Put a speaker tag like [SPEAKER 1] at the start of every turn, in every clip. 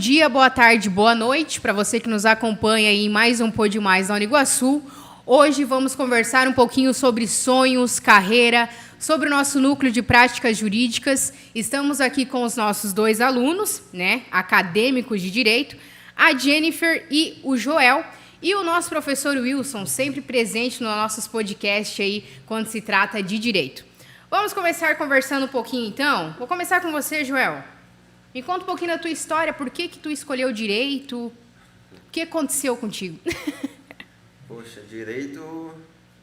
[SPEAKER 1] dia, boa tarde, boa noite para você que nos acompanha em mais um Pode Mais na Uniguaçu. Hoje vamos conversar um pouquinho sobre sonhos, carreira, sobre o nosso núcleo de práticas jurídicas. Estamos aqui com os nossos dois alunos, acadêmicos de direito, a Jennifer e o Joel, e o nosso professor Wilson, sempre presente nos nossos podcasts aí quando se trata de direito. Vamos começar conversando um pouquinho então? Vou começar com você, Joel. Me conta um pouquinho da tua história, por que tu escolheu direito? O que aconteceu contigo?
[SPEAKER 2] Poxa, direito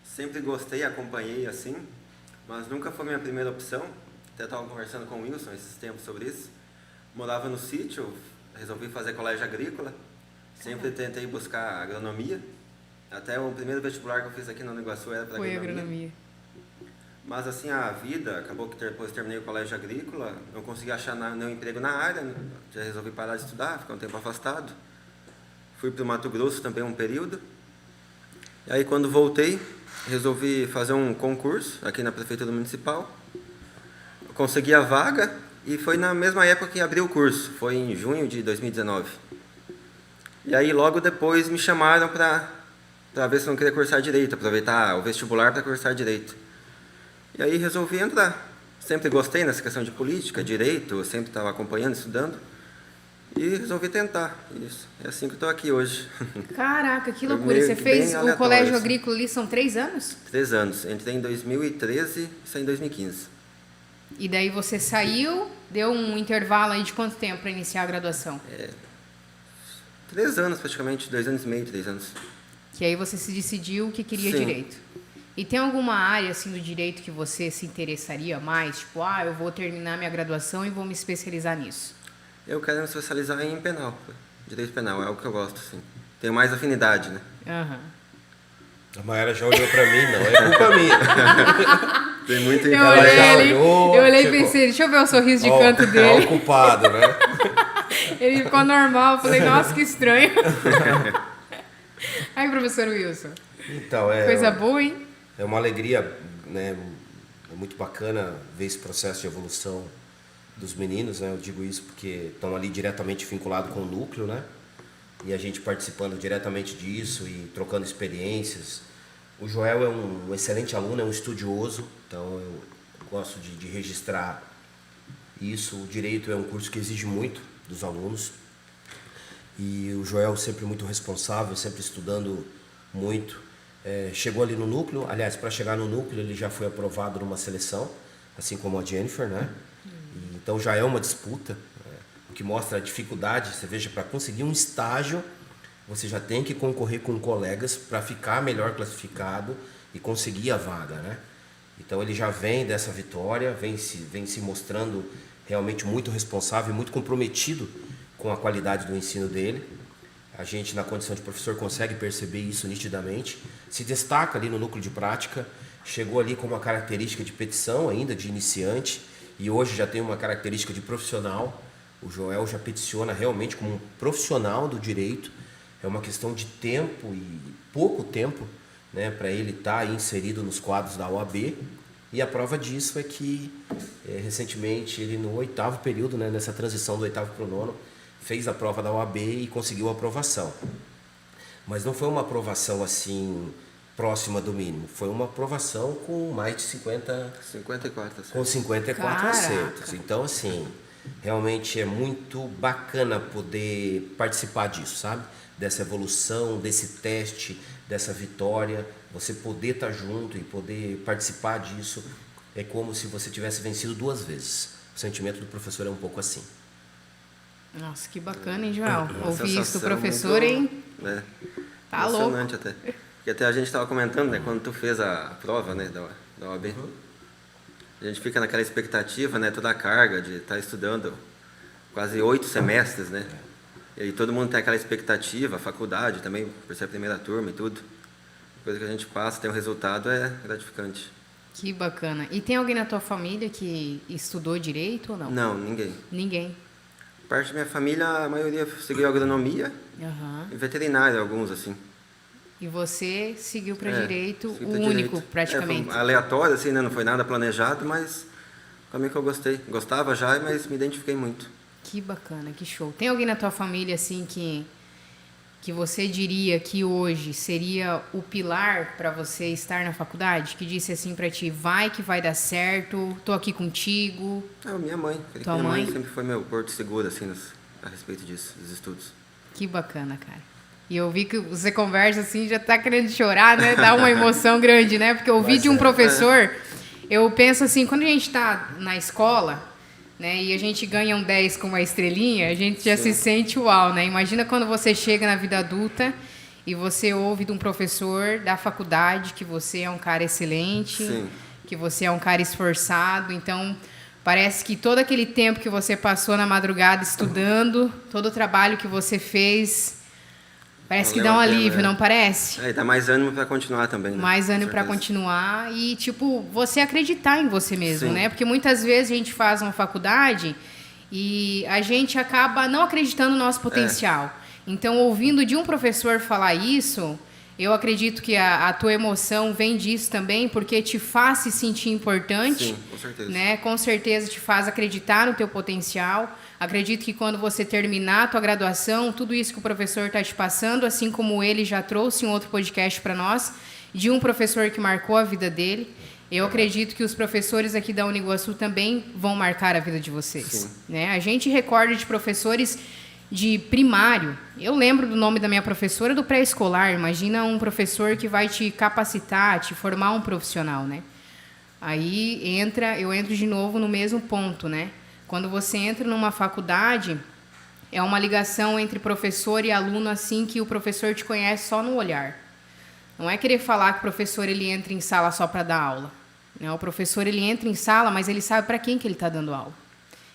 [SPEAKER 2] sempre gostei, acompanhei assim, mas nunca foi minha primeira opção. Até estava conversando com o Wilson esses tempos sobre isso. Morava no sítio, resolvi fazer colégio agrícola, sempre tentei buscar agronomia. Até o primeiro vestibular que eu fiz aqui na Uniguaçu era para agronomia. Mas assim, a vida, acabou que depois terminei o colégio agrícola, não consegui achar nenhum emprego na área, já resolvi parar de estudar, ficar um tempo afastado. Fui para o Mato Grosso também um período. E aí quando voltei, resolvi fazer um concurso aqui na Prefeitura Municipal. Eu consegui a vaga e foi na mesma época que abri o curso, foi em junho de 2019. E aí logo depois me chamaram para ver se eu não queria cursar Direito, aproveitar o vestibular para cursar Direito. E aí resolvi entrar. Sempre gostei nessa questão de política, direito, sempre estava acompanhando, estudando. E resolvi tentar. Isso. É assim que eu estou aqui hoje.
[SPEAKER 1] Caraca, que loucura. Você fez o colégio agrícola ali, são 3 anos?
[SPEAKER 2] 3 anos. Entrei em 2013 e saí em 2015.
[SPEAKER 1] E daí você saiu, deu um intervalo aí de quanto tempo para iniciar a graduação?
[SPEAKER 2] 3 anos praticamente, 2 anos e meio, 3 anos.
[SPEAKER 1] Que aí você se decidiu que queria direito. E tem alguma área assim do direito que você se interessaria mais? Tipo, eu vou terminar minha graduação e vou me especializar nisso.
[SPEAKER 2] Eu quero me especializar em penal. Direito penal, é o que eu gosto, sim. Tenho mais afinidade, né?
[SPEAKER 3] A Mayara já olhou pra mim, não é culpa minha.
[SPEAKER 2] Tem muito
[SPEAKER 1] Eu olhei e pensei, deixa eu ver o sorriso de canto dele.
[SPEAKER 3] É o culpado, né?
[SPEAKER 1] Ele ficou normal, eu falei, nossa, que estranho. Aí, professor Wilson.
[SPEAKER 3] Então,
[SPEAKER 1] coisa boa, hein?
[SPEAKER 3] É uma alegria, né? É muito bacana ver esse processo de evolução dos meninos, né? Eu digo isso porque estão ali diretamente vinculados com o núcleo, né? E a gente participando diretamente disso e trocando experiências. O Joel é um excelente aluno, é um estudioso, então eu gosto de registrar isso. O direito é um curso que exige muito dos alunos. E o Joel sempre muito responsável, sempre estudando muito. Chegou ali no núcleo, aliás, para chegar no núcleo ele já foi aprovado numa seleção, assim como a Jennifer, né? Então já é uma disputa, o que mostra a dificuldade. Você veja, para conseguir um estágio, você já tem que concorrer com colegas para ficar melhor classificado e conseguir a vaga, né? Então ele já vem dessa vitória, vem se mostrando realmente muito responsável e muito comprometido com a qualidade do ensino dele. A gente, na condição de professor, consegue perceber isso nitidamente. Se destaca ali no núcleo de prática, chegou ali com uma característica de petição ainda, de iniciante, e hoje já tem uma característica de profissional. O Joel já peticiona realmente como um profissional do direito. É uma questão de tempo e pouco tempo, né, para ele estar inserido nos quadros da OAB. E a prova disso é que, recentemente, ele no 8º período, né, nessa transição do 8º para o 9º, fez a prova da OAB e conseguiu a aprovação. Mas não foi uma aprovação assim próxima do mínimo, foi uma aprovação com mais de
[SPEAKER 2] 54 acertos.
[SPEAKER 3] Com 54 acertos. Então, assim, realmente é muito bacana poder participar disso, sabe? Dessa evolução, desse teste, dessa vitória, você poder estar junto e poder participar disso é como se você tivesse vencido 2 vezes. O sentimento do professor é um pouco assim.
[SPEAKER 1] Nossa, que bacana, hein, Joel? Ouvir isso do professor, hein? Tá louco.
[SPEAKER 2] Emocionante até. Porque até a gente estava comentando, né, quando tu fez a prova, né, da OAB, a gente fica naquela expectativa, né, toda a carga de estar estudando quase 8 semestres, né? E aí todo mundo tem aquela expectativa, a faculdade também, por ser a primeira turma e tudo. Depois que a gente passa, tem um resultado, é gratificante.
[SPEAKER 1] Que bacana. E tem alguém na tua família que estudou direito ou não?
[SPEAKER 2] Não, ninguém.
[SPEAKER 1] Ninguém.
[SPEAKER 2] Parte da minha família, a maioria seguiu agronomia e veterinária, alguns, assim.
[SPEAKER 1] E você seguiu para direito, o único, praticamente.
[SPEAKER 2] Aleatório, assim, né? Não foi nada planejado, mas o caminho que eu gostei. Gostava já, mas me identifiquei muito.
[SPEAKER 1] Que bacana, que show. Tem alguém na tua família, assim, que você diria que hoje seria o pilar para você estar na faculdade? Que disse assim para ti, vai que vai dar certo, tô aqui contigo?
[SPEAKER 2] Minha mãe.
[SPEAKER 1] Tua
[SPEAKER 2] minha
[SPEAKER 1] mãe?
[SPEAKER 2] mãe sempre foi meu porto seguro, assim, a respeito disso, dos estudos.
[SPEAKER 1] Que bacana, cara. E eu vi que você conversa assim, já tá querendo chorar, né? Dá uma emoção grande, né? Porque eu ouvi de um professor, eu penso assim, quando a gente tá na escola, né, e a gente ganha um 10 com uma estrelinha, a gente já se sente uau, né? Imagina quando você chega na vida adulta e você ouve de um professor da faculdade que você é um cara excelente, que você é um cara esforçado. Então, parece que todo aquele tempo que você passou na madrugada estudando, todo o trabalho que você fez, parece que dá um alívio, não parece?
[SPEAKER 2] E dá mais ânimo para continuar também, né?
[SPEAKER 1] Mais ânimo para continuar e, tipo, você acreditar em você mesmo, né? Porque muitas vezes a gente faz uma faculdade e a gente acaba não acreditando no nosso potencial. Então, ouvindo de um professor falar isso, eu acredito que a tua emoção vem disso também, porque te faz se sentir importante.
[SPEAKER 2] Sim, com certeza.
[SPEAKER 1] Né? Com certeza te faz acreditar no teu potencial. Acredito que quando você terminar a tua graduação, tudo isso que o professor está te passando, assim como ele já trouxe um outro podcast para nós, de um professor que marcou a vida dele, eu acredito que os professores aqui da Uniguaçu também vão marcar a vida de vocês. Né? A gente recorda de professores de primário. Eu lembro do nome da minha professora do pré-escolar. Imagina um professor que vai te capacitar, te formar um profissional, né? Aí eu entro de novo no mesmo ponto, né? Quando você entra numa faculdade, é uma ligação entre professor e aluno, assim, que o professor te conhece só no olhar. Não é querer falar que o professor ele entra em sala só para dar aula. Não, o professor ele entra em sala, mas ele sabe para quem que ele está dando aula.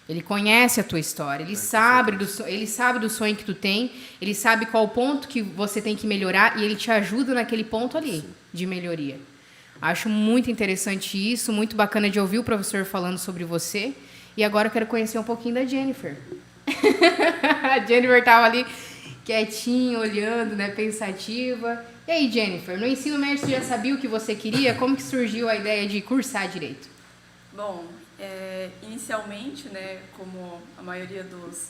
[SPEAKER 1] Ele conhece a tua história, ele sabe do sonho que tu tem, ele sabe qual ponto que você tem que melhorar e ele te ajuda naquele ponto ali de melhoria. Acho muito interessante isso, muito bacana de ouvir o professor falando sobre você. E agora eu quero conhecer um pouquinho da Jennifer. A Jennifer estava ali quietinha, olhando, né, pensativa. E aí, Jennifer, no ensino médio você já sabia o que você queria? Como que surgiu a ideia de cursar Direito?
[SPEAKER 4] Bom, inicialmente, né, como a maioria dos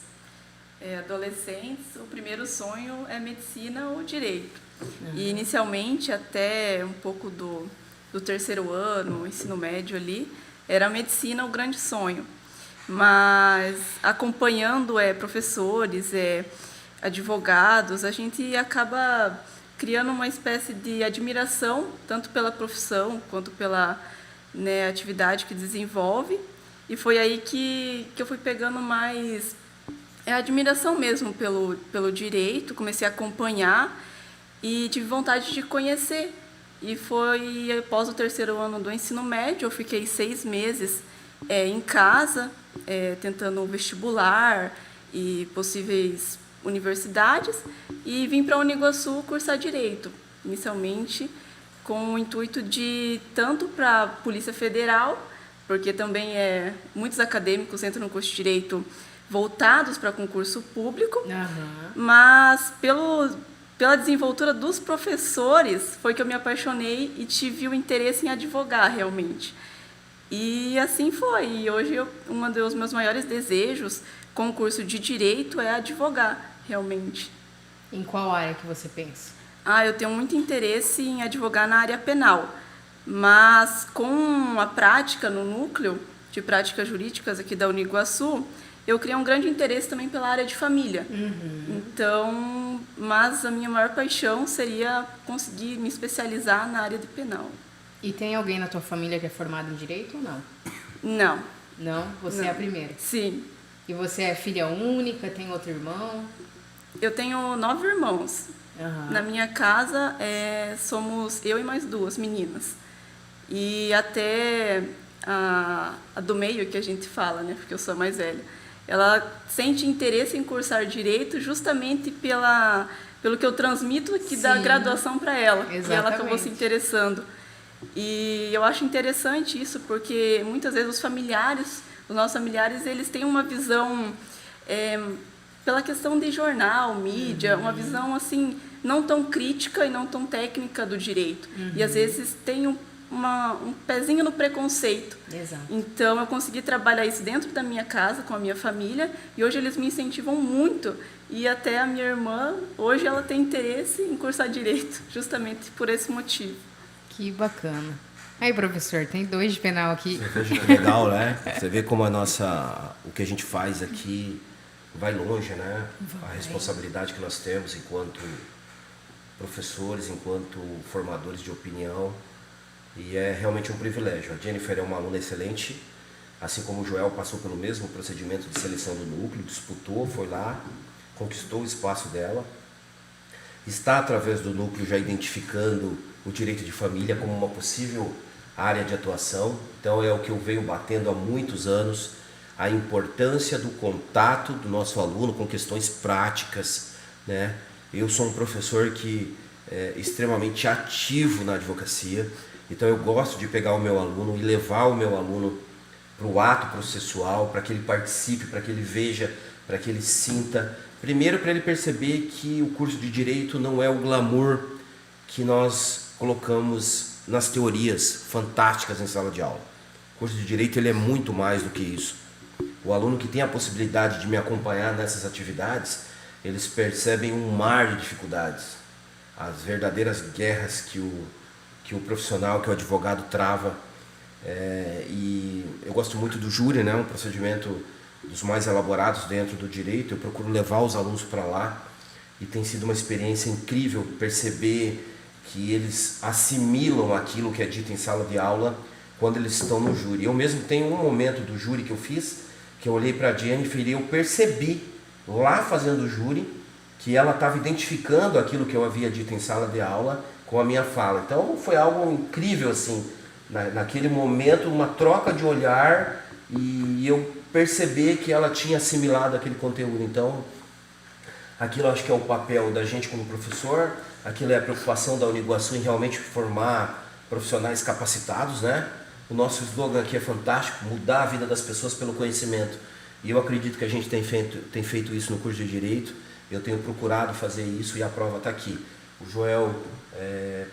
[SPEAKER 4] adolescentes, o primeiro sonho é medicina ou direito. E inicialmente, até um pouco do terceiro ano, ensino médio ali, era a medicina o grande sonho. Mas acompanhando professores, advogados, a gente acaba criando uma espécie de admiração, tanto pela profissão quanto pela atividade que desenvolve. E foi aí que eu fui pegando mais admiração mesmo pelo direito, comecei a acompanhar e tive vontade de conhecer. E foi após o terceiro ano do ensino médio, eu fiquei 6 meses em casa, tentando o vestibular e possíveis universidades, e vim para a Uniguaçu cursar Direito, inicialmente com o intuito de tanto para a Polícia Federal, porque também muitos acadêmicos entram no curso de Direito voltados para concurso público, mas pela desenvoltura dos professores foi que eu me apaixonei e tive o interesse em advogar realmente. E assim foi. E hoje um dos meus maiores desejos com o curso de Direito é advogar realmente.
[SPEAKER 1] Em qual área que você pensa?
[SPEAKER 4] Eu tenho muito interesse em advogar na área penal, mas com a prática no núcleo de práticas jurídicas aqui da Uniguaçu, eu criei um grande interesse também pela área de família. Então, mas a minha maior paixão seria conseguir me especializar na área de penal.
[SPEAKER 1] E tem alguém na tua família que é formado em Direito ou não?
[SPEAKER 4] Não.
[SPEAKER 1] Não? Você é a primeira?
[SPEAKER 4] Sim.
[SPEAKER 1] E você é filha única? Tem outro irmão?
[SPEAKER 4] Eu tenho 9 irmãos. Na minha casa somos eu e mais 2 meninas. E até a do meio, que a gente fala, né, porque eu sou a mais velha, ela sente interesse em cursar Direito justamente pelo que eu transmito aqui da graduação para ela. Exatamente. E ela acabou se interessando. E eu acho interessante isso, porque muitas vezes os nossos familiares, eles têm uma visão, pela questão de jornal, mídia, uma visão assim, não tão crítica e não tão técnica do direito. E às vezes tem um pezinho no preconceito.
[SPEAKER 1] Exato.
[SPEAKER 4] Então, eu consegui trabalhar isso dentro da minha casa, com a minha família, e hoje eles me incentivam muito. E até a minha irmã, hoje ela tem interesse em cursar Direito, justamente por esse motivo.
[SPEAKER 1] Que bacana. Aí, professor, tem 2 de penal aqui.
[SPEAKER 3] Legal, né? Você vê como o que a gente faz aqui vai longe, né? A responsabilidade que nós temos enquanto professores, enquanto formadores de opinião, e é realmente um privilégio. A Jennifer é uma aluna excelente, assim como o Joel passou pelo mesmo procedimento de seleção do núcleo, disputou, foi lá, conquistou o espaço dela, está através do núcleo já identificando o direito de família como uma possível área de atuação. Então é o que eu venho batendo há muitos anos, a importância do contato do nosso aluno com questões práticas, né? Eu sou um professor que é extremamente ativo na advocacia, então eu gosto de pegar o meu aluno e levar o meu aluno para o ato processual, para que ele participe, para que ele veja, para que ele sinta. Primeiro, para ele perceber que o curso de Direito não é o glamour que nós colocamos nas teorias fantásticas em sala de aula. O curso de Direito ele é muito mais do que isso. O aluno que tem a possibilidade de me acompanhar nessas atividades, eles percebem um mar de dificuldades, as verdadeiras guerras que o profissional, que o advogado trava. E eu gosto muito do júri, né? Um procedimento dos mais elaborados dentro do direito. Eu procuro levar os alunos para lá e tem sido uma experiência incrível perceber que eles assimilam aquilo que é dito em sala de aula quando eles estão no júri. Eu mesmo tenho um momento do júri que eu fiz, que eu olhei para a Jennifer e eu percebi, lá fazendo o júri, que ela estava identificando aquilo que eu havia dito em sala de aula com a minha fala. Então foi algo incrível, assim, naquele momento, uma troca de olhar e eu perceber que ela tinha assimilado aquele conteúdo. Então, aquilo acho que é o papel da gente como professor, aquilo é a preocupação da Uniguaçu em realmente formar profissionais capacitados, né? O nosso slogan aqui é fantástico, mudar a vida das pessoas pelo conhecimento. E eu acredito que a gente tem feito isso no curso de Direito, eu tenho procurado fazer isso e a prova está aqui. O Joel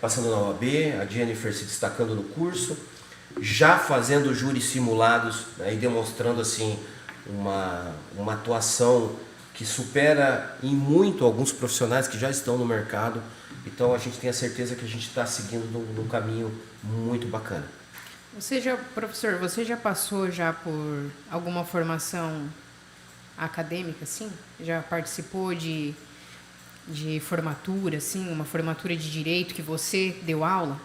[SPEAKER 3] passando na OAB, a Jennifer se destacando no curso, já fazendo júris simulados, né, e demonstrando assim, uma atuação que supera em muito alguns profissionais que já estão no mercado. Então a gente tem a certeza que a gente está seguindo num caminho muito bacana.
[SPEAKER 1] Professor, você já passou por alguma formação acadêmica, assim? Já participou de formatura, assim, uma formatura de direito que você deu aula?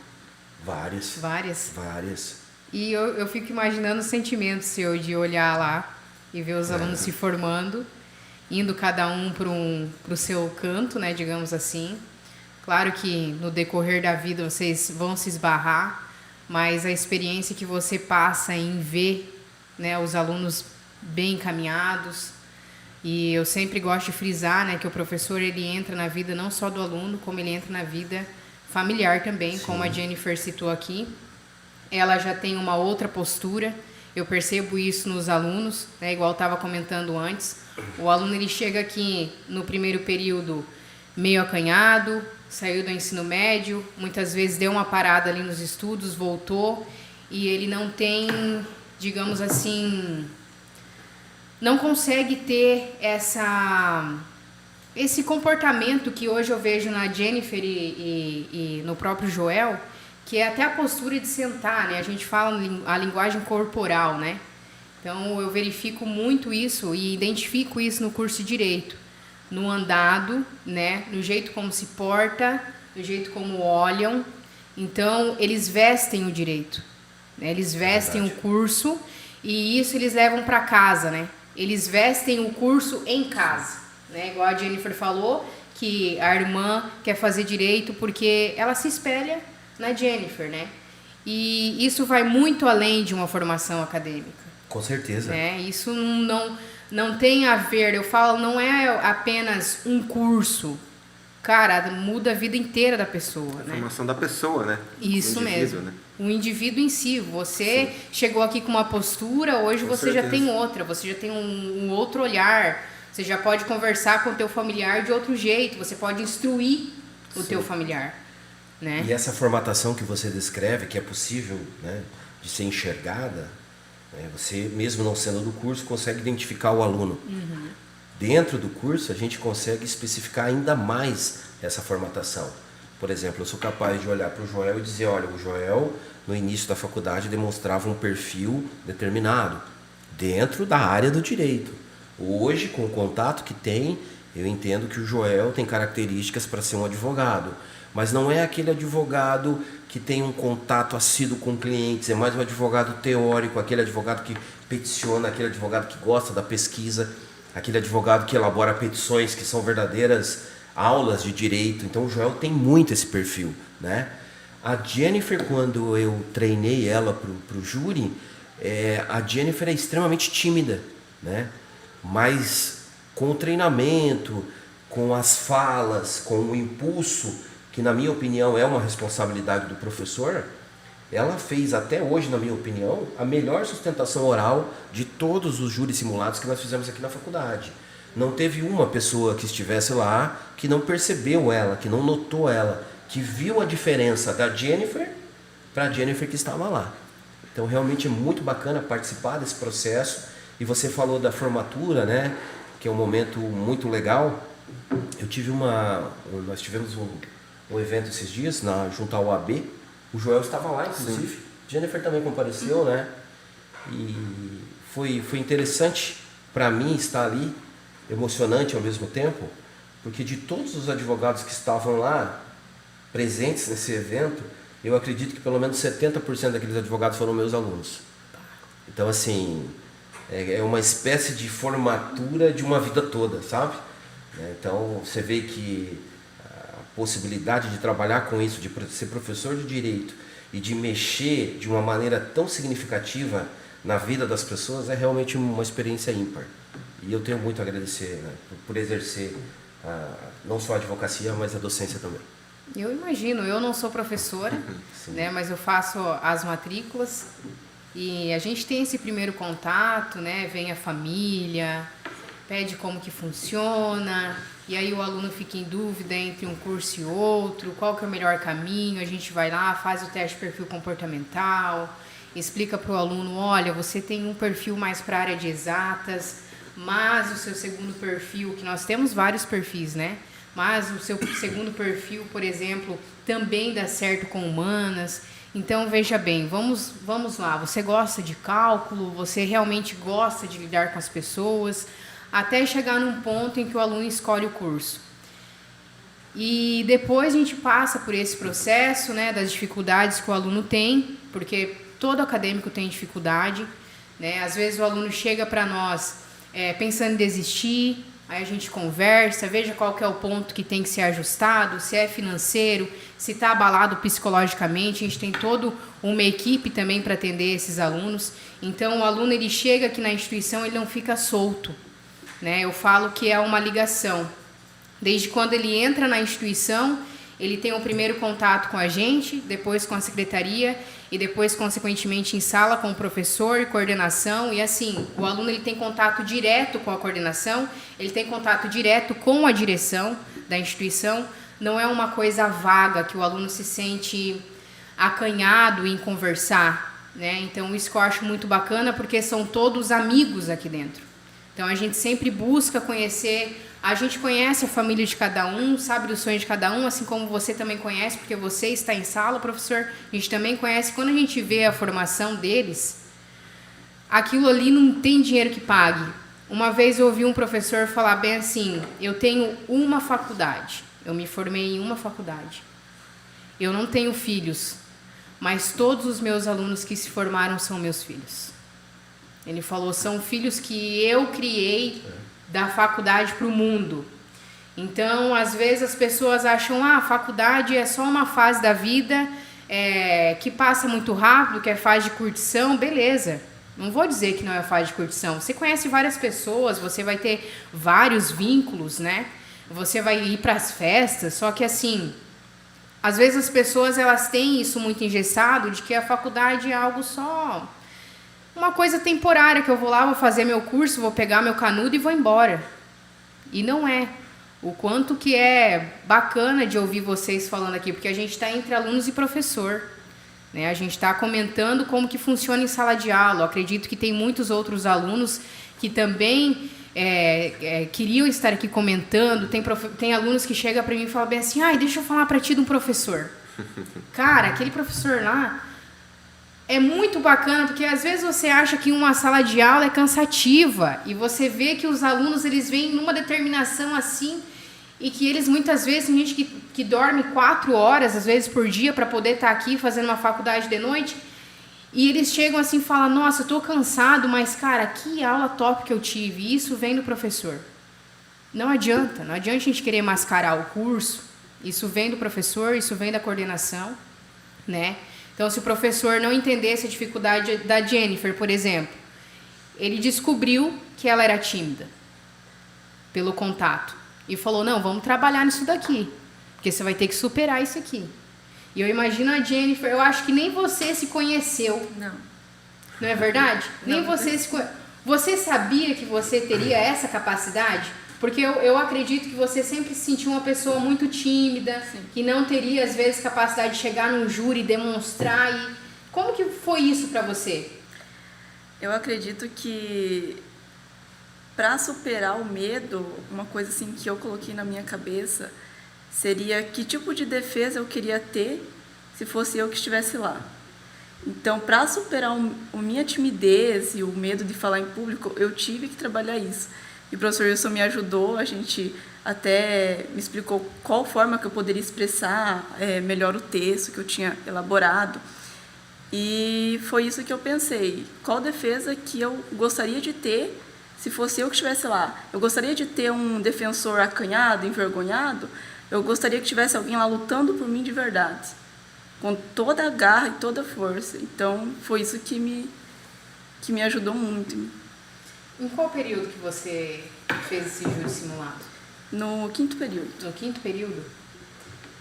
[SPEAKER 3] Várias.
[SPEAKER 1] E eu fico imaginando o sentimento seu de olhar lá e ver os alunos se formando, indo cada um para o seu canto, né, digamos assim. Claro que no decorrer da vida vocês vão se esbarrar, mas a experiência que você passa em ver, né, os alunos bem encaminhados. E eu sempre gosto de frisar, né, que o professor ele entra na vida não só do aluno, como ele entra na vida familiar também. Sim. Como a Jennifer citou aqui. Ela já tem uma outra postura, eu percebo isso nos alunos, né, igual eu estava comentando antes. O aluno ele chega aqui no primeiro período meio acanhado, saiu do ensino médio, muitas vezes deu uma parada ali nos estudos, voltou, e ele não tem, digamos assim, não consegue ter esse comportamento que hoje eu vejo na Jennifer e no próprio Joel, que é até a postura de sentar, né? A gente fala a linguagem corporal, né? Então eu verifico muito isso e identifico isso no curso de Direito. No andado, né? No jeito como se porta, no jeito como olham. Então, eles vestem o direito, né? Eles vestem o curso e isso eles levam para casa, né? Eles vestem o curso em casa, né? Igual a Jennifer falou, que a irmã quer fazer direito porque ela se espelha na Jennifer, né? E isso vai muito além de uma formação acadêmica.
[SPEAKER 3] Com certeza.
[SPEAKER 1] Né? Isso não tem a ver, eu falo, não é apenas um curso. Cara, muda a vida inteira da pessoa, né?
[SPEAKER 2] A formação da pessoa, né?
[SPEAKER 1] Isso mesmo. Né? O indivíduo em si. Você Sim. chegou aqui com uma postura, hoje com você certeza. Já tem outra. Você já tem um outro olhar. Você já pode conversar com o teu familiar de outro jeito. Você pode instruir o Sim. teu familiar. né?
[SPEAKER 3] E essa formatação que você descreve, que é possível, né, de ser enxergada, né, você, mesmo não sendo do curso, consegue identificar o aluno. Dentro do curso, a gente consegue especificar ainda mais essa formatação. Por exemplo, eu sou capaz de olhar para o Joel e dizer, olha, o Joel, no início da faculdade, demonstrava um perfil determinado, dentro da área do direito. Hoje, com o contato que tem, eu entendo que o Joel tem características para ser um advogado. Mas não é aquele advogado que tem um contato assíduo com clientes, é mais um advogado teórico, aquele advogado que peticiona, aquele advogado que gosta da pesquisa, aquele advogado que elabora petições que são verdadeiras aulas de direito. Então o Joel tem muito esse perfil, né? A Jennifer, quando eu treinei ela para o júri, a Jennifer é extremamente tímida, né? Mas com o treinamento, com as falas, com o impulso, que na minha opinião é uma responsabilidade do professor, ela fez até hoje, na minha opinião, a melhor sustentação oral de todos os júris simulados que nós fizemos aqui na faculdade. Não teve uma pessoa que estivesse lá que não percebeu ela, que não notou ela, que viu a diferença da Jennifer para a Jennifer que estava lá. Então realmente é muito bacana participar desse processo. E você falou da formatura, né, que é um momento muito legal. Nós tivemos um evento esses dias, junto ao AB. O Joel estava lá, inclusive. Sim. Jennifer também compareceu, né? E foi interessante para mim estar ali, emocionante ao mesmo tempo, porque de todos os advogados que estavam lá, presentes nesse evento, eu acredito que pelo menos 70% daqueles advogados foram meus alunos. Então, assim, é uma espécie de formatura de uma vida toda, sabe? Então, você vê que possibilidade de trabalhar com isso, de ser professor de direito e de mexer de uma maneira tão significativa na vida das pessoas é realmente uma experiência ímpar. E eu tenho muito a agradecer, né, por exercer não só a advocacia, mas a docência também.
[SPEAKER 1] Eu imagino, eu não sou professora, né, mas eu faço as matrículas e a gente tem esse primeiro contato, né, vem a família, pede como que funciona, e aí o aluno fica em dúvida entre um curso e outro, qual que é o melhor caminho, a gente vai lá, faz o teste de perfil comportamental, explica para o aluno, olha, você tem um perfil mais para a área de exatas, mas o seu segundo perfil, que nós temos vários perfis, né? Mas o seu segundo perfil, por exemplo, também dá certo com humanas. Então, veja bem, vamos lá, você gosta de cálculo, você realmente gosta de lidar com as pessoas, até chegar num ponto em que o aluno escolhe o curso. E depois a gente passa por esse processo, né, das dificuldades que o aluno tem, porque todo acadêmico tem dificuldade, né? Às vezes o aluno chega para nós pensando em desistir, aí a gente conversa, veja qual que é o ponto que tem que ser ajustado, se é financeiro, se está abalado psicologicamente. A gente tem toda uma equipe também para atender esses alunos. Então o aluno, ele chega aqui na instituição, ele não fica solto, né? Eu falo que é uma ligação. Desde quando ele entra na instituição, ele tem o primeiro contato com a gente, depois com a secretaria e depois, consequentemente, em sala com o professor e coordenação. E assim, o aluno, ele tem contato direto com a coordenação, ele tem contato direto com a direção da instituição. Não é uma coisa vaga que o aluno se sente acanhado em conversar, né? Então, isso que eu acho muito bacana, porque são todos amigos aqui dentro. Então, a gente sempre busca conhecer, a gente conhece a família de cada um, sabe do sonho de cada um, assim como você também conhece, porque você está em sala, professor, a gente também conhece. Quando a gente vê a formação deles, aquilo ali não tem dinheiro que pague. Uma vez eu ouvi um professor falar bem assim, eu tenho uma faculdade, eu me formei em uma faculdade, eu não tenho filhos, mas todos os meus alunos que se formaram são meus filhos. Ele falou, são filhos que eu criei da faculdade para o mundo. Então, às vezes as pessoas acham, a faculdade é só uma fase da vida que passa muito rápido, que é fase de curtição, beleza. Não vou dizer que não é fase de curtição. Você conhece várias pessoas, você vai ter vários vínculos, né? Você vai ir para as festas, só que assim, às vezes as pessoas elas têm isso muito engessado, de que a faculdade é algo só... uma coisa temporária, que eu vou lá, vou fazer meu curso, vou pegar meu canudo e vou embora. E não é. O quanto que é bacana de ouvir vocês falando aqui, porque a gente está entre alunos e professor, né? A gente está comentando como que funciona em sala de aula. Eu acredito que tem muitos outros alunos que também queriam estar aqui comentando. Tem alunos que chegam para mim e falam bem assim, deixa eu falar para ti de um professor. Cara, aquele professor lá é muito bacana, porque às vezes você acha que uma sala de aula é cansativa e você vê que os alunos eles vêm numa determinação assim e que eles muitas vezes, tem gente que dorme 4 horas às vezes por dia para poder estar aqui fazendo uma faculdade de noite e eles chegam assim e falam, nossa, eu tô cansado, mas cara, que aula top que eu tive, e isso vem do professor. Não adianta a gente querer mascarar o curso, isso vem do professor, isso vem da coordenação, né? Então, se o professor não entendesse a dificuldade da Jennifer, por exemplo, ele descobriu que ela era tímida pelo contato e falou, não, vamos trabalhar nisso daqui, porque você vai ter que superar isso aqui. E eu imagino a Jennifer, eu acho que nem você se conheceu.
[SPEAKER 4] Não.
[SPEAKER 1] Não é verdade?
[SPEAKER 4] Não.
[SPEAKER 1] Nem você se conheceu. Você sabia que você teria essa capacidade? Porque eu acredito que você sempre se sentiu uma pessoa muito tímida,
[SPEAKER 4] Sim.
[SPEAKER 1] que não teria, às vezes, capacidade de chegar num júri e demonstrar. E como que foi isso para você?
[SPEAKER 4] Eu acredito que para superar o medo, uma coisa assim que eu coloquei na minha cabeça seria que tipo de defesa eu queria ter se fosse eu que estivesse lá. Então, para superar a minha timidez e o medo de falar em público, eu tive que trabalhar isso. E o professor Wilson me ajudou, a gente até me explicou qual forma que eu poderia expressar melhor o texto que eu tinha elaborado. E foi isso que eu pensei, qual defesa que eu gostaria de ter se fosse eu que estivesse lá. Eu gostaria de ter um defensor acanhado, envergonhado, eu gostaria que tivesse alguém lá lutando por mim de verdade, com toda a garra e toda a força. Então, foi isso que me ajudou muito.
[SPEAKER 1] Em qual período que você fez esse júri simulado?
[SPEAKER 4] No 5º período.
[SPEAKER 1] No 5º período?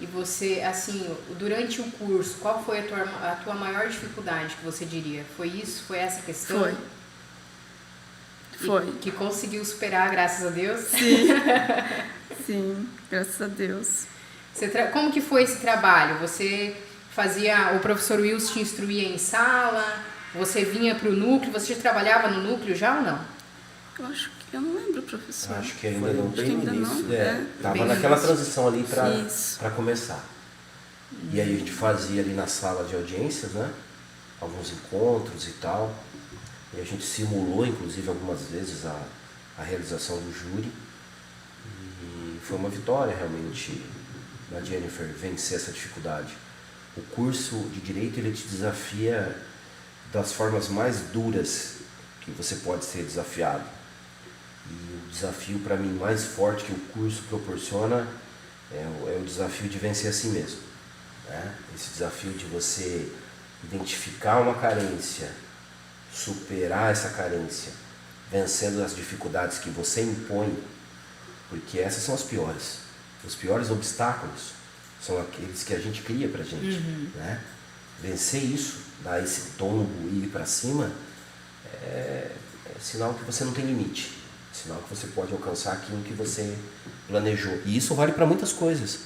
[SPEAKER 1] E você, assim, durante o curso, qual foi a tua maior dificuldade que você diria? Foi isso? Foi essa questão?
[SPEAKER 4] Foi.
[SPEAKER 1] Que conseguiu superar, graças a Deus?
[SPEAKER 4] Sim, sim, graças a Deus.
[SPEAKER 1] Como que foi esse trabalho? Você fazia, o professor Wilson te instruía em sala? Você vinha para o núcleo? Você já trabalhava no núcleo já ou não?
[SPEAKER 4] Eu não lembro, professor.
[SPEAKER 3] Acho que ainda não.
[SPEAKER 4] Acho que ainda não.
[SPEAKER 3] Tava
[SPEAKER 1] Bem
[SPEAKER 3] naquela
[SPEAKER 1] início.
[SPEAKER 3] transição ali para começar. E aí a gente fazia ali na sala de audiências, né? Alguns encontros e tal. E a gente simulou, inclusive, algumas vezes a realização do júri. E foi uma vitória, realmente, da Jennifer vencer essa dificuldade. O curso de Direito, ele te desafia das formas mais duras que você pode ser desafiado. E o desafio, para mim, mais forte que o curso proporciona é o desafio de vencer a si mesmo, né? Esse desafio de você identificar uma carência, superar essa carência, vencendo as dificuldades que você impõe, porque essas são as piores. Os piores obstáculos são aqueles que a gente cria pra gente, né? Vencer isso, dar esse tombo e ir para cima, é sinal que você não tem limite, é sinal que você pode alcançar aquilo que você planejou. E isso vale para muitas coisas.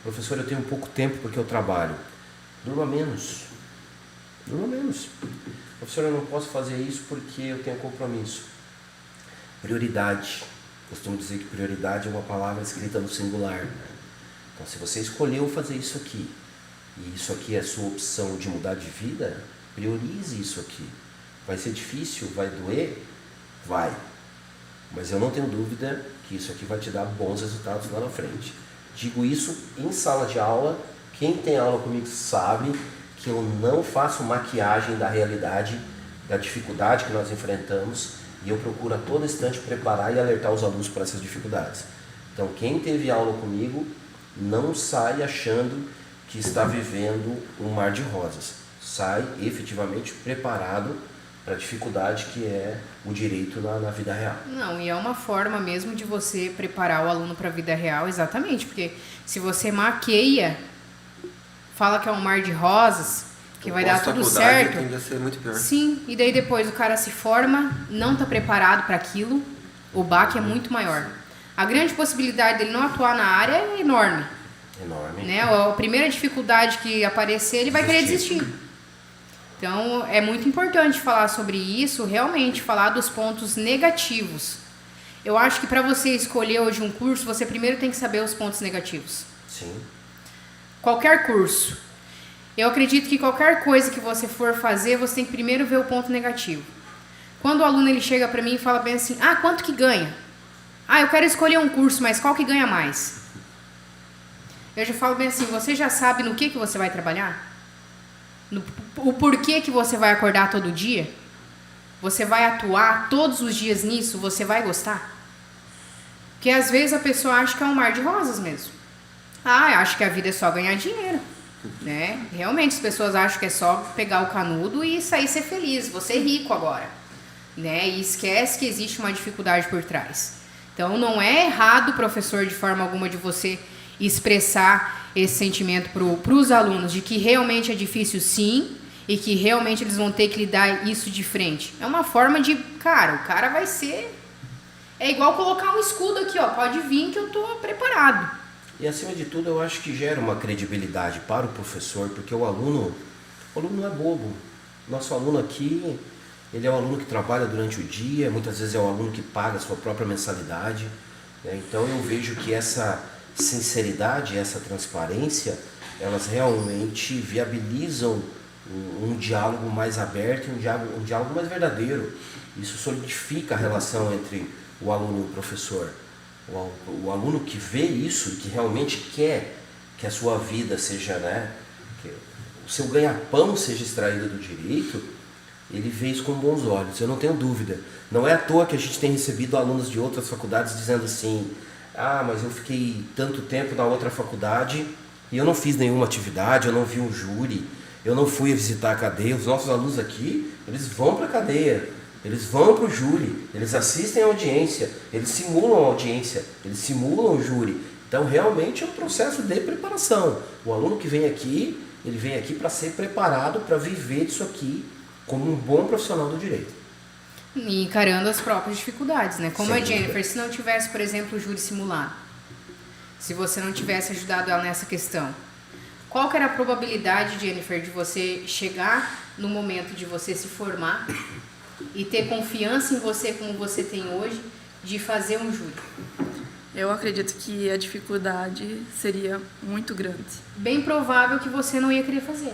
[SPEAKER 3] Professor, eu tenho pouco tempo porque eu trabalho. Durma menos. Durma menos. Professor, eu não posso fazer isso porque eu tenho compromisso. Prioridade. Costumo dizer que prioridade é uma palavra escrita no singular. Então, se você escolheu fazer isso aqui, e isso aqui é a sua opção de mudar de vida, priorize isso aqui. Vai ser difícil, vai doer? Vai. Mas eu não tenho dúvida que isso aqui vai te dar bons resultados lá na frente. Digo isso em sala de aula. Quem tem aula comigo sabe que eu não faço maquiagem da realidade, da dificuldade que nós enfrentamos, e eu procuro a todo instante preparar e alertar os alunos para essas dificuldades. Então, quem teve aula comigo, não sai achando que está vivendo um mar de rosas. Sai efetivamente preparado para a dificuldade que é o direito na vida real.
[SPEAKER 1] Não, e é uma forma mesmo de você preparar o aluno para a vida real, exatamente, porque se você maqueia, fala que é um mar de rosas, que vai dar tudo certo.
[SPEAKER 2] Tende a ser muito pior.
[SPEAKER 1] Sim, e daí depois o cara se forma, não está preparado para aquilo, o baque é muito maior. a grande possibilidade dele não atuar na área é enorme.
[SPEAKER 3] Enorme.
[SPEAKER 1] Né? A primeira dificuldade que aparecer, ele vai querer desistir. Então, é muito importante falar sobre isso, realmente falar dos pontos negativos. Eu acho que para você escolher hoje um curso, você primeiro tem que saber os pontos negativos.
[SPEAKER 3] Sim.
[SPEAKER 1] Qualquer curso. Eu acredito que qualquer coisa que você for fazer, você tem que primeiro ver o ponto negativo. Quando o aluno ele chega para mim e fala bem assim, quanto que ganha? Eu quero escolher um curso, mas qual que ganha mais? Eu já falo bem assim, você já sabe no que você vai trabalhar? O porquê que você vai acordar todo dia? Você vai atuar todos os dias nisso? Você vai gostar? Porque às vezes a pessoa acha que é um mar de rosas mesmo. Acho que a vida é só ganhar dinheiro. Né? Realmente as pessoas acham que é só pegar o canudo e sair ser feliz, vou ser rico agora. Né? E esquece que existe uma dificuldade por trás. Então não é errado, professor, de forma alguma, de você expressar esse sentimento para os alunos de que realmente é difícil, sim, e que realmente eles vão ter que lidar isso de frente. É uma forma de, o cara vai ser... É igual colocar um escudo aqui, pode vir que eu estou preparado.
[SPEAKER 3] E acima de tudo, eu acho que gera uma credibilidade para o professor, porque o aluno não é bobo. Nosso aluno aqui, ele é um aluno que trabalha durante o dia, muitas vezes é um aluno que paga a sua própria mensalidade. Né? Então eu vejo que essa sinceridade, essa transparência, elas realmente viabilizam um diálogo mais aberto, um diálogo mais verdadeiro. Isso solidifica a relação entre o aluno e o professor. O aluno que vê isso, que realmente quer que a sua vida seja, que o seu ganha-pão seja extraído do direito, ele vê isso com bons olhos, eu não tenho dúvida. Não é à toa que a gente tem recebido alunos de outras faculdades dizendo assim, mas eu fiquei tanto tempo na outra faculdade e eu não fiz nenhuma atividade, eu não vi um júri, eu não fui visitar a cadeia. Os nossos alunos aqui, eles vão para a cadeia, eles vão para o júri, eles assistem a audiência, eles simulam a audiência, eles simulam o júri. Então realmente é um processo de preparação. O aluno que vem aqui, ele vem aqui para ser preparado para viver isso aqui como um bom profissional do direito.
[SPEAKER 1] E encarando as próprias dificuldades, né? Como
[SPEAKER 3] Sem
[SPEAKER 1] a Jennifer,
[SPEAKER 3] dúvida.
[SPEAKER 1] se não tivesse, por exemplo, o júri simulado, se você não tivesse ajudado ela nessa questão, qual que era a probabilidade, Jennifer, de você chegar no momento de você se formar e ter confiança em você como você tem hoje de fazer um júri?
[SPEAKER 4] Eu acredito que a dificuldade seria muito grande.
[SPEAKER 1] Bem provável que você não ia querer fazer.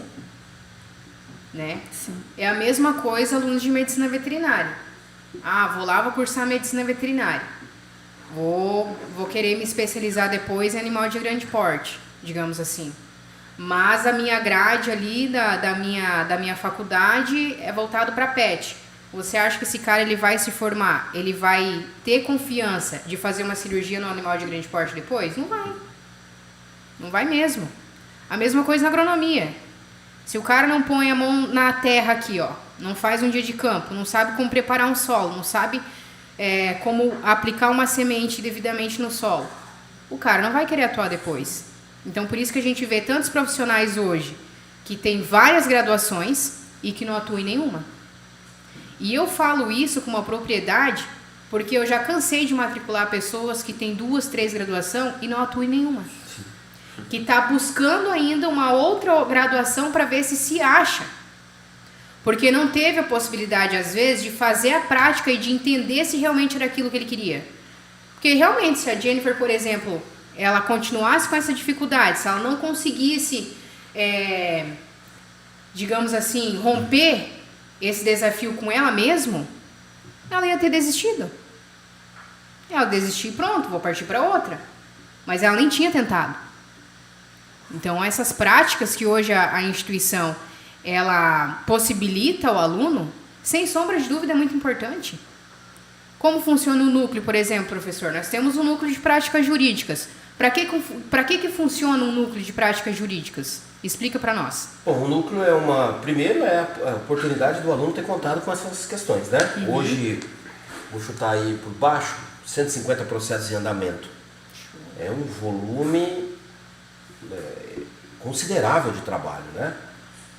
[SPEAKER 1] Né?
[SPEAKER 4] Sim.
[SPEAKER 1] É a mesma coisa alunos de medicina veterinária. Vou lá, vou cursar medicina veterinária. Vou querer me especializar depois em animal de grande porte, digamos assim. Mas a minha grade ali da minha faculdade é voltado para pet. Você acha que esse cara ele vai se formar, ele vai ter confiança de fazer uma cirurgia no animal de grande porte depois? Não vai. Não vai mesmo. A mesma coisa na agronomia. Se o cara não põe a mão na terra aqui, não faz um dia de campo, não sabe como preparar um solo, não sabe como aplicar uma semente devidamente no solo, o cara não vai querer atuar depois. Então, por isso que a gente vê tantos profissionais hoje que têm várias graduações e que não atuam em nenhuma. E eu falo isso com uma propriedade porque eu já cansei de matricular pessoas que têm 2, 3 graduações e não atuam em nenhuma. Que está buscando ainda uma outra graduação para ver se acha. Porque não teve a possibilidade, às vezes, de fazer a prática e de entender se realmente era aquilo que ele queria. Porque realmente, se a Jennifer, por exemplo, ela continuasse com essa dificuldade, se ela não conseguisse, digamos assim, romper esse desafio com ela mesma, ela ia ter desistido. Ela desistiu e pronto, vou partir para outra. Mas ela nem tinha tentado. Então, essas práticas que hoje a instituição ela possibilita ao aluno, sem sombra de dúvida, é muito importante. Como funciona o núcleo, por exemplo, professor? Nós temos um núcleo de práticas jurídicas. Para que funciona um núcleo de práticas jurídicas? Explica para nós.
[SPEAKER 3] Bom, o núcleo primeiro é a oportunidade do aluno ter contato com essas questões, né? Uhum. Hoje, vou chutar aí por baixo, 150 processos em andamento. É um volume considerável de trabalho, né?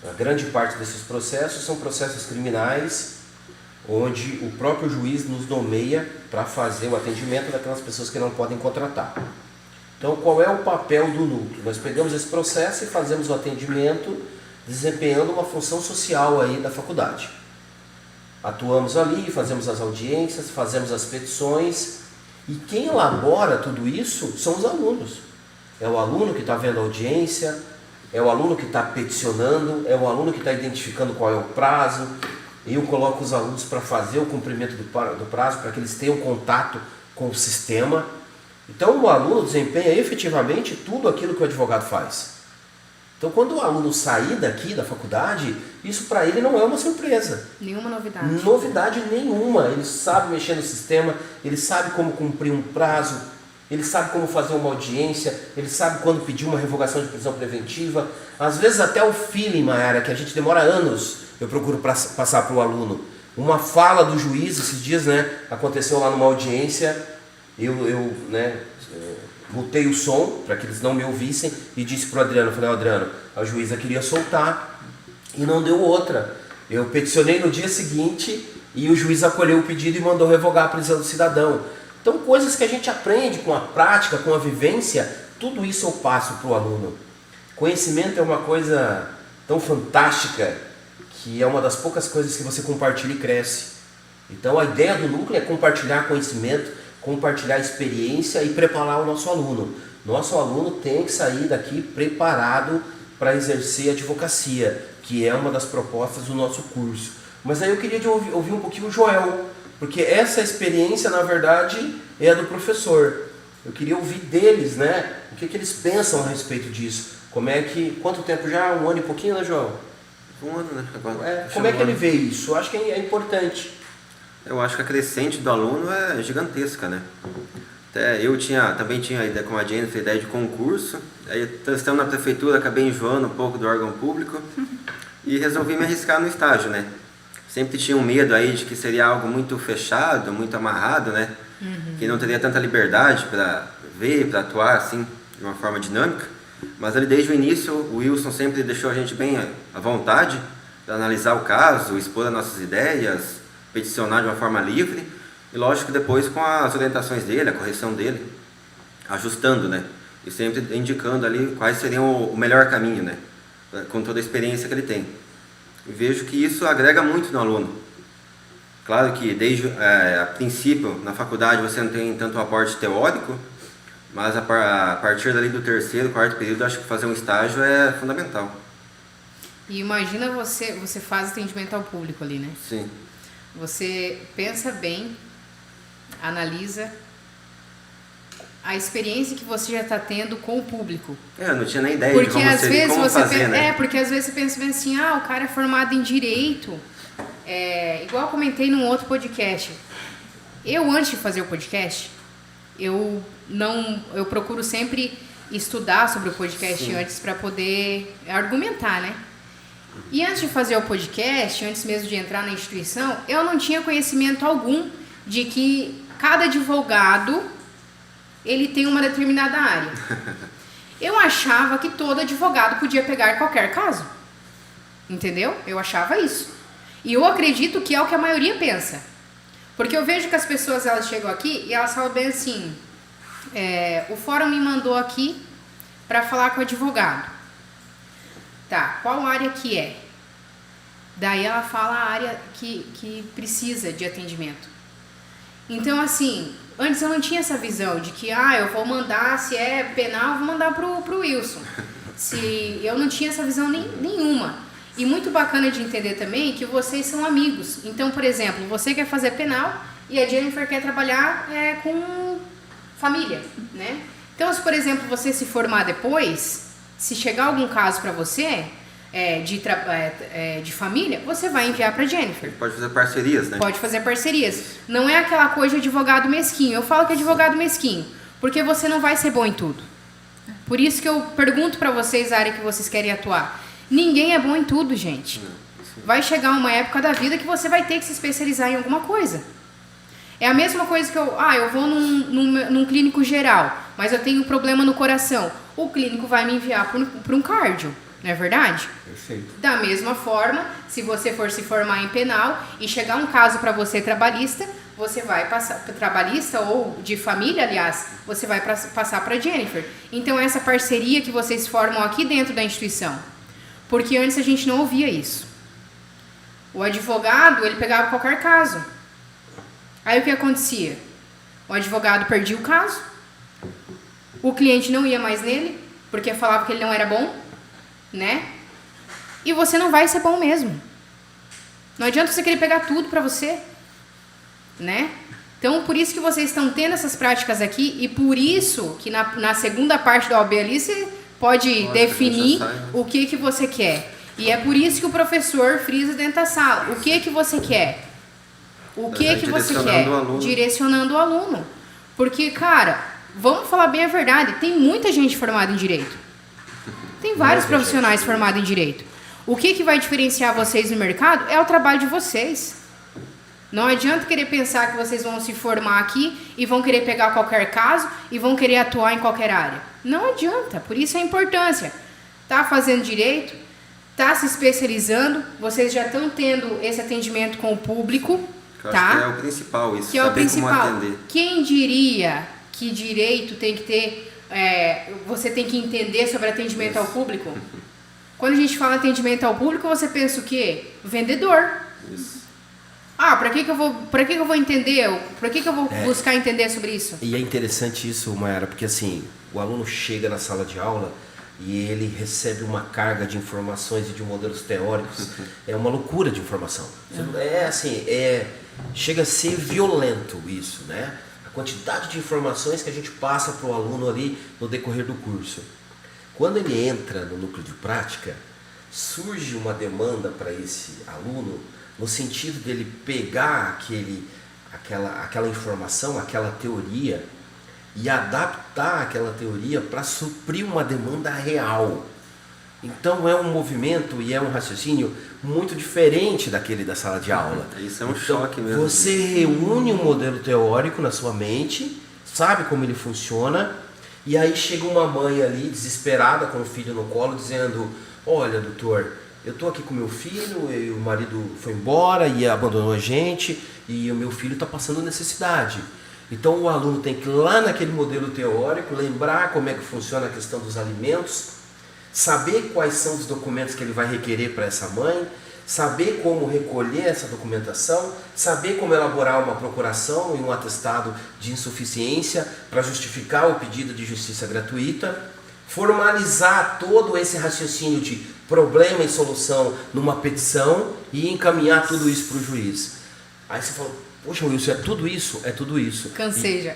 [SPEAKER 3] A grande parte desses processos são processos criminais onde o próprio juiz nos nomeia para fazer o atendimento daquelas pessoas que não podem contratar. Então, qual é o papel do núcleo? Nós pegamos esse processo e fazemos o atendimento desempenhando uma função social aí da faculdade. Atuamos ali, fazemos as audiências, fazemos as petições, e quem elabora tudo isso são os alunos. É o aluno que está vendo a audiência, é o aluno que está peticionando, é o aluno que está identificando qual é o prazo. Eu coloco os alunos para fazer o cumprimento do prazo, para que eles tenham contato com o sistema. Então o aluno desempenha efetivamente tudo aquilo que o advogado faz. Então quando o aluno sair daqui da faculdade, isso para ele não é uma surpresa.
[SPEAKER 1] Nenhuma novidade.
[SPEAKER 3] Novidade nenhuma. Ele sabe mexer no sistema, ele sabe como cumprir um prazo, ele sabe como fazer uma audiência, ele sabe quando pedir uma revogação de prisão preventiva. Às vezes até o feeling, Mayara, que a gente demora anos, eu procuro passar para o aluno. Uma fala do juiz, esses dias, aconteceu lá numa audiência, eu mutei o som para que eles não me ouvissem e disse para o Adriano, falei, Adriano, a juíza queria soltar e não deu outra. Eu peticionei no dia seguinte e o juiz acolheu o pedido e mandou revogar a prisão do cidadão. Então, coisas que a gente aprende com a prática, com a vivência, tudo isso eu passo para o aluno. Conhecimento é uma coisa tão fantástica que é uma das poucas coisas que você compartilha e cresce. Então, a ideia do núcleo é compartilhar conhecimento, compartilhar experiência e preparar o nosso aluno. Nosso aluno tem que sair daqui preparado para exercer a advocacia, que é uma das propostas do nosso curso. Mas aí eu queria ouvir um pouquinho o Joel, porque essa experiência, na verdade, é a do professor. Eu queria ouvir deles, o que eles pensam a respeito disso. Quanto tempo já? 1 ano e pouquinho, né, Joel?
[SPEAKER 2] 1 ano, Agora,
[SPEAKER 3] como é que ele vê isso? Eu acho que é importante.
[SPEAKER 2] Eu acho que a crescente do aluno é gigantesca, Até eu também tinha a ideia, como a Jennifer, a ideia de concurso. Aí, estando na prefeitura, acabei enjoando um pouco do órgão público e resolvi me arriscar no estágio, Sempre tinha um medo aí de que seria algo muito fechado, muito amarrado, Que não teria tanta liberdade para ver, para atuar assim, de uma forma dinâmica. Mas ali desde o início, o Wilson sempre deixou a gente bem à vontade para analisar o caso, expor as nossas ideias, peticionar de uma forma livre. E lógico, depois com as orientações dele, a correção dele, ajustando, E sempre indicando ali quais seriam o melhor caminho, Com toda a experiência que ele tem. E vejo que isso agrega muito no aluno. Claro que desde a princípio, na faculdade, você não tem tanto aporte teórico, mas a partir dali do 3º, 4º período, acho que fazer um estágio é fundamental.
[SPEAKER 1] E imagina você faz atendimento ao público ali,
[SPEAKER 2] Sim.
[SPEAKER 1] Você pensa bem, analisa a experiência que você já está tendo com o público.
[SPEAKER 2] Eu não tinha nem ideia
[SPEAKER 1] porque
[SPEAKER 2] de como
[SPEAKER 1] às
[SPEAKER 2] seria,
[SPEAKER 1] vezes
[SPEAKER 2] como
[SPEAKER 1] você
[SPEAKER 2] fazer,
[SPEAKER 1] pensa, porque às vezes você pensa bem assim, o cara é formado em Direito. Igual eu comentei num outro podcast. Eu, antes de fazer o podcast, eu procuro sempre estudar sobre o podcast
[SPEAKER 2] Sim.
[SPEAKER 1] antes para poder argumentar, E antes de fazer o podcast, antes mesmo de entrar na instituição, eu não tinha conhecimento algum de que cada advogado ele tem uma determinada área. Eu achava que todo advogado podia pegar qualquer caso. Entendeu? Eu achava isso. E eu acredito que é o que a maioria pensa. Porque eu vejo que as pessoas elas chegam aqui e elas falam bem assim, o fórum me mandou aqui para falar com o advogado. Tá, qual área que é? Daí ela fala a área que precisa de atendimento. Então, assim, antes eu não tinha essa visão de que, eu vou mandar, se é penal, eu vou mandar pro Wilson. Eu não tinha essa visão nenhuma. E muito bacana de entender também que vocês são amigos. Então, por exemplo, você quer fazer penal e a Jennifer quer trabalhar com família, Então, se, por exemplo, você se formar depois, se chegar algum caso para você de família, você vai enviar para Jennifer.
[SPEAKER 2] Pode fazer parcerias,
[SPEAKER 1] Pode fazer parcerias. Não é aquela coisa de advogado mesquinho. Eu falo que é advogado mesquinho, porque você não vai ser bom em tudo. Por isso que eu pergunto para vocês a área que vocês querem atuar. Ninguém é bom em tudo, gente. Vai chegar uma época da vida que você vai ter que se especializar em alguma coisa. É a mesma coisa que eu vou num clínico geral, mas eu tenho um problema no coração. O clínico vai me enviar para um cardio. Não é verdade?
[SPEAKER 3] Perfeito.
[SPEAKER 1] Da mesma forma, se você for se formar em penal e chegar um caso para você trabalhista, você vai passar trabalhista ou de família, aliás, você vai passar para Jennifer. Então essa parceria que vocês formam aqui dentro da instituição, porque antes a gente não ouvia isso. O advogado, ele pegava qualquer caso. Aí o que acontecia? O advogado perdia o caso, o cliente não ia mais nele, porque falava que ele não era bom, né? E você não vai ser bom mesmo. Não adianta você querer pegar tudo para você, né? Então, por isso que vocês estão tendo essas práticas aqui e por isso que na segunda parte da OAB ali você pode definir o que você quer. E é por isso que o professor frisa dentro da sala. O que você quer? O que você quer? Direcionando o aluno. Porque, cara, vamos falar bem a verdade, tem muita gente formada em Direito. Tem vários profissionais formados em Direito. O que vai diferenciar vocês no mercado é o trabalho de vocês. Não adianta querer pensar que vocês vão se formar aqui e vão querer pegar qualquer caso e vão querer atuar em qualquer área. Não adianta, por isso a importância. Tá fazendo Direito, tá se especializando, vocês já estão tendo esse atendimento com o público,
[SPEAKER 2] eu
[SPEAKER 1] tá?
[SPEAKER 2] acho que é o principal isso,
[SPEAKER 1] que é o principal.
[SPEAKER 2] Como atender.
[SPEAKER 1] Quem diria que Direito tem que ter, você tem que entender sobre atendimento ao público? Quando a gente fala atendimento ao público, você pensa o quê? Vendedor.
[SPEAKER 2] Isso.
[SPEAKER 1] Ah, para que eu vou entender? Para que eu vou buscar entender sobre isso?
[SPEAKER 3] E é interessante isso, Mayara, porque assim, o aluno chega na sala de aula e ele recebe uma carga de informações e de modelos teóricos. É uma loucura de informação. É assim, chega a ser violento isso, né? A quantidade de informações que a gente passa para o aluno ali no decorrer do curso. Quando ele entra no núcleo de prática, surge uma demanda para esse aluno no sentido dele pegar aquela informação, aquela teoria e adaptar aquela teoria para suprir uma demanda real. Então é um movimento e é um raciocínio muito diferente daquele da sala de aula.
[SPEAKER 2] Isso é um choque mesmo.
[SPEAKER 3] Você reúne um modelo teórico na sua mente, sabe como ele funciona, e aí chega uma mãe ali desesperada com o filho no colo dizendo: olha, doutor, eu estou aqui com meu filho e o marido foi embora e abandonou a gente e o meu filho está passando necessidade. Então o aluno tem que ir lá naquele modelo teórico, lembrar como é que funciona a questão dos alimentos, saber quais são os documentos que ele vai requerer para essa mãe, saber como recolher essa documentação, saber como elaborar uma procuração e um atestado de insuficiência para justificar o pedido de justiça gratuita, formalizar todo esse raciocínio de problema e solução numa petição e encaminhar tudo isso para o juiz. Aí você fala: poxa, Wilson, é tudo isso? É tudo isso.
[SPEAKER 1] Cansei já.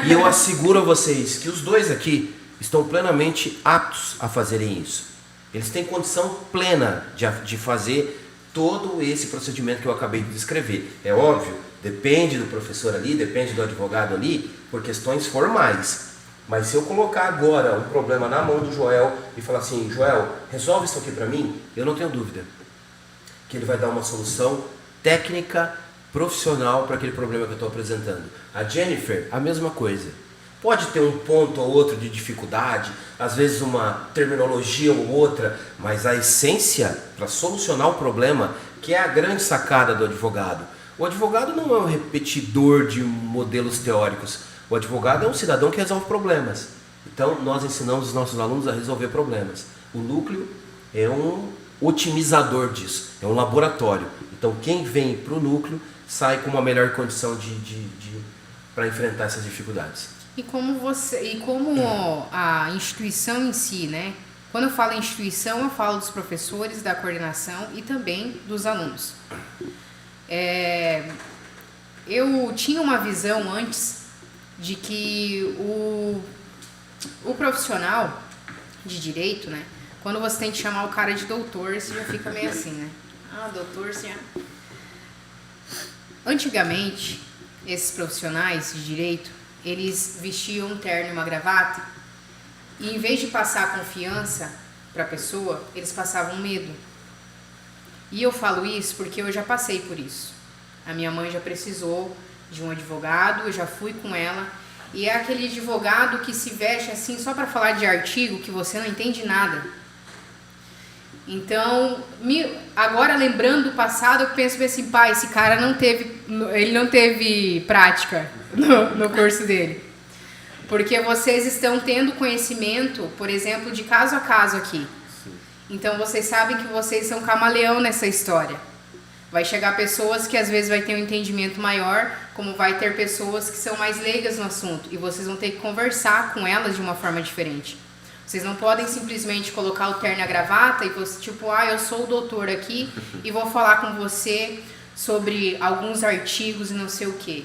[SPEAKER 3] E eu asseguro a vocês que os dois aqui estão plenamente aptos a fazerem isso. Eles têm condição plena de fazer todo esse procedimento que eu acabei de descrever. É óbvio, depende do professor ali, depende do advogado ali, por questões formais. Mas se eu colocar agora um problema na mão do Joel e falar assim: Joel, resolve isso aqui para mim, eu não tenho dúvida que ele vai dar uma solução técnica, profissional para aquele problema que eu estou apresentando. A Jennifer, a mesma coisa. Pode ter um ponto ou outro de dificuldade, às vezes uma terminologia ou outra, mas a essência para solucionar o problema, que é a grande sacada do advogado. O advogado não é um repetidor de modelos teóricos. O advogado é um cidadão que resolve problemas. Então, nós ensinamos os nossos alunos a resolver problemas. O núcleo é um otimizador disso, é um laboratório. Então, quem vem para o núcleo sai com uma melhor condição para enfrentar essas dificuldades.
[SPEAKER 1] E como a instituição em si, né? Quando eu falo em instituição, eu falo dos professores, da coordenação e também dos alunos. Eu tinha uma visão antes de que o profissional de direito, né? Quando você tem que chamar o cara de doutor, você já fica meio assim, né? Ah, doutor, sim. Antigamente, esses profissionais de direito, eles vestiam um terno e uma gravata e, em vez de passar confiança para a pessoa, eles passavam medo. E eu falo isso porque eu já passei por isso. A minha mãe já precisou de um advogado, eu já fui com ela, e é aquele advogado que se veste assim só para falar de artigo que você não entende nada. Então, agora lembrando do passado, eu penso assim, pai, esse cara não teve prática no curso dele. Porque vocês estão tendo conhecimento, por exemplo, de caso a caso aqui. Sim. Então, vocês sabem que vocês são camaleão nessa história. Vai chegar pessoas que às vezes vai ter um entendimento maior, como vai ter pessoas que são mais leigas no assunto. E vocês vão ter que conversar com elas de uma forma diferente. Vocês não podem simplesmente colocar o terno e a gravata e você, tipo, eu sou o doutor aqui e vou falar com você sobre alguns artigos e não sei o quê.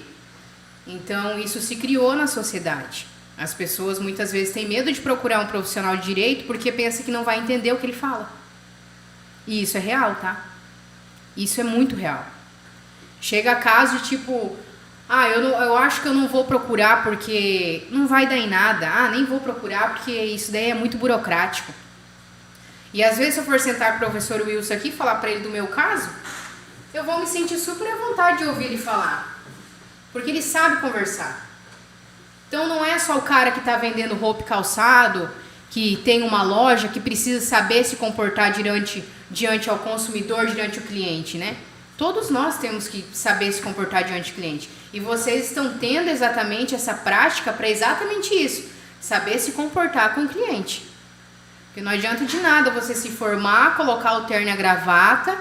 [SPEAKER 1] Então, isso se criou na sociedade. As pessoas muitas vezes têm medo de procurar um profissional de direito porque pensa que não vai entender o que ele fala. E isso é real, tá? Isso é muito real. Chega a caso de tipo... eu acho que eu não vou procurar porque não vai dar em nada. Nem vou procurar porque isso daí é muito burocrático. E às vezes se eu for sentar com o professor Wilson aqui e falar para ele do meu caso, eu vou me sentir super à vontade de ouvir ele falar. Porque ele sabe conversar. Então não é só o cara que está vendendo roupa e calçado, que tem uma loja, que precisa saber se comportar diante ao consumidor, diante ao cliente, né? Todos nós temos que saber se comportar diante do cliente. E vocês estão tendo exatamente essa prática para exatamente isso. Saber se comportar com o cliente. Porque não adianta de nada você se formar, colocar o terno e a gravata,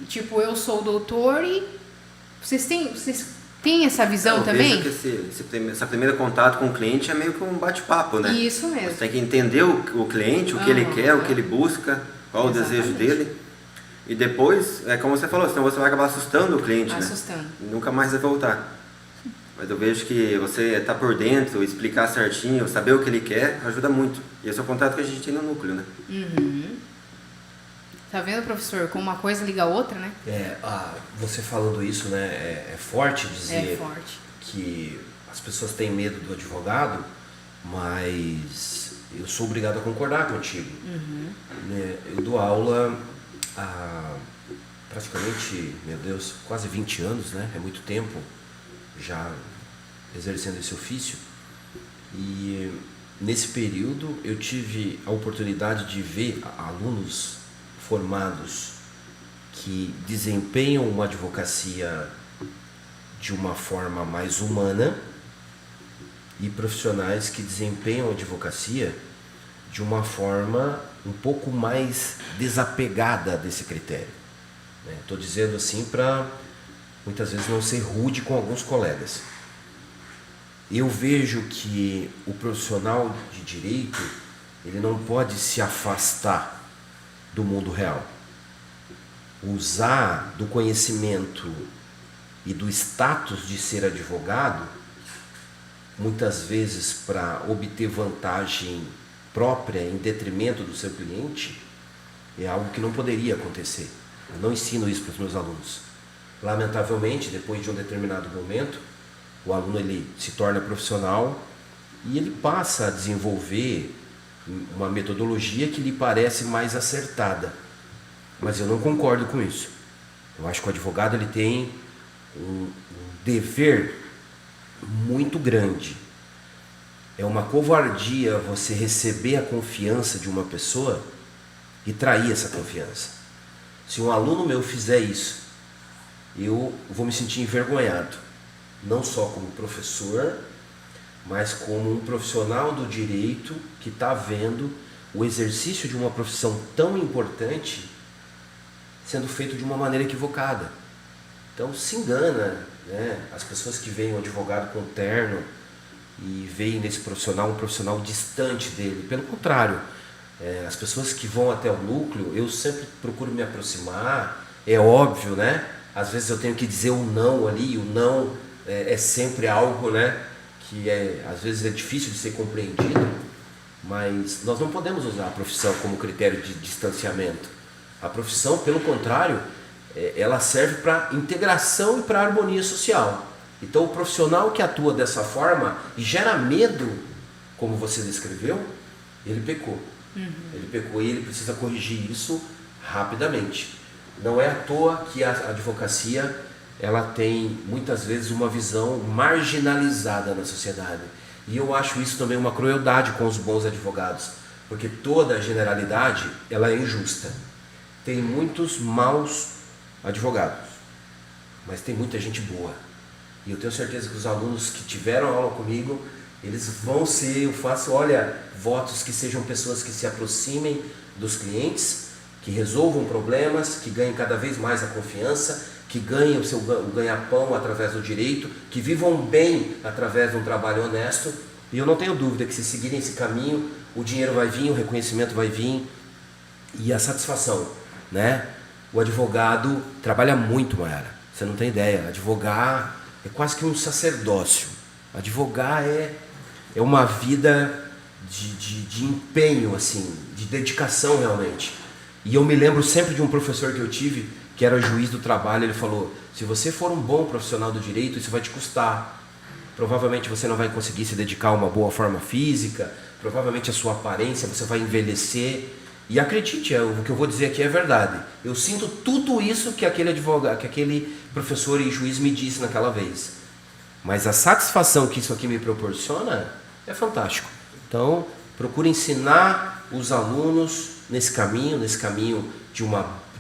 [SPEAKER 1] tipo, eu sou o doutor e... Vocês têm essa visão também?
[SPEAKER 2] Vejo que esse primeiro contato com o cliente é meio que um bate-papo, né?
[SPEAKER 1] Isso mesmo.
[SPEAKER 2] Você tem que entender o cliente, o que ele quer, o que ele busca, qual o desejo dele. E depois, é como você falou, senão você vai acabar assustando o cliente,
[SPEAKER 1] Assustando.
[SPEAKER 2] né? E nunca mais vai voltar. Mas eu vejo que você estar por dentro, explicar certinho, saber o que ele quer, ajuda muito. E esse é o contato que a gente tem no núcleo, né?
[SPEAKER 1] Uhum. Tá vendo, professor? Como uma coisa liga a outra, né?
[SPEAKER 3] Você falando isso, né? É forte dizer
[SPEAKER 1] que
[SPEAKER 3] as pessoas têm medo do advogado, mas eu sou obrigado a concordar contigo.
[SPEAKER 1] Uhum.
[SPEAKER 3] Eu dou aula há praticamente, meu Deus, quase 20 anos, né? É muito tempo já exercendo esse ofício. E nesse período eu tive a oportunidade de ver alunos formados que desempenham uma advocacia de uma forma mais humana e profissionais que desempenham a advocacia de uma forma um pouco mais desapegada desse critério. Estou dizendo assim para muitas vezes não ser rude com alguns colegas. Eu vejo que o profissional de direito ele não pode se afastar do mundo real. Usar do conhecimento e do status de ser advogado, muitas vezes para obter vantagem própria em detrimento do seu cliente, é algo que não poderia acontecer. Eu não ensino isso para os meus alunos. Lamentavelmente, depois de um determinado momento, o aluno ele se torna profissional e ele passa a desenvolver uma metodologia que lhe parece mais acertada. Mas eu não concordo com isso. Eu acho que o advogado ele tem um dever muito grande. É uma covardia você receber a confiança de uma pessoa e trair essa confiança. Se um aluno meu fizer isso, eu vou me sentir envergonhado. Não só como professor, mas como um profissional do direito que está vendo o exercício de uma profissão tão importante sendo feito de uma maneira equivocada. Então se engana, né? As pessoas que veem o advogado com terno e veem nesse profissional um profissional distante dele. Pelo contrário, as pessoas que vão até o núcleo, eu sempre procuro me aproximar. É óbvio, né? Às vezes eu tenho que dizer um não ali, o não é sempre algo, né, que às vezes é difícil de ser compreendido, mas nós não podemos usar a profissão como critério de distanciamento. A profissão, pelo contrário, ela serve para integração e para harmonia social. Então o profissional que atua dessa forma e gera medo, como você descreveu, ele pecou. Ele pecou e ele precisa corrigir isso rapidamente. Não é à toa que a advocacia ela tem muitas vezes uma visão marginalizada na sociedade. E eu acho isso também uma crueldade com os bons advogados, porque toda a generalidade ela é injusta. tem muitos maus advogados, mas tem muita gente boa. E eu tenho certeza que os alunos que tiveram aula comigo, eles vão ser, eu faço, olha, votos que sejam pessoas que se aproximem dos clientes, que resolvam problemas, que ganhem cada vez mais a confiança, que ganhem o ganha-pão através do direito, que vivam bem através de um trabalho honesto. E eu não tenho dúvida que se seguirem esse caminho, o dinheiro vai vir, o reconhecimento vai vir e a satisfação, né? O advogado trabalha muito, Mayara. Você não tem ideia. Advogar é quase que um sacerdócio. Advogar é uma vida de empenho, assim, de dedicação realmente. E eu me lembro sempre de um professor que eu tive, que era juiz do trabalho. Ele falou: se você for um bom profissional do direito, isso vai te custar. Provavelmente você não vai conseguir se dedicar a uma boa forma física, provavelmente a sua aparência, você vai envelhecer. E acredite, o que eu vou dizer aqui é verdade. Eu sinto tudo isso que aquele advogado, que aquele professor e juiz me disse naquela vez. Mas a satisfação que isso aqui me proporciona é fantástico. Então, procure ensinar os alunos nesse caminho de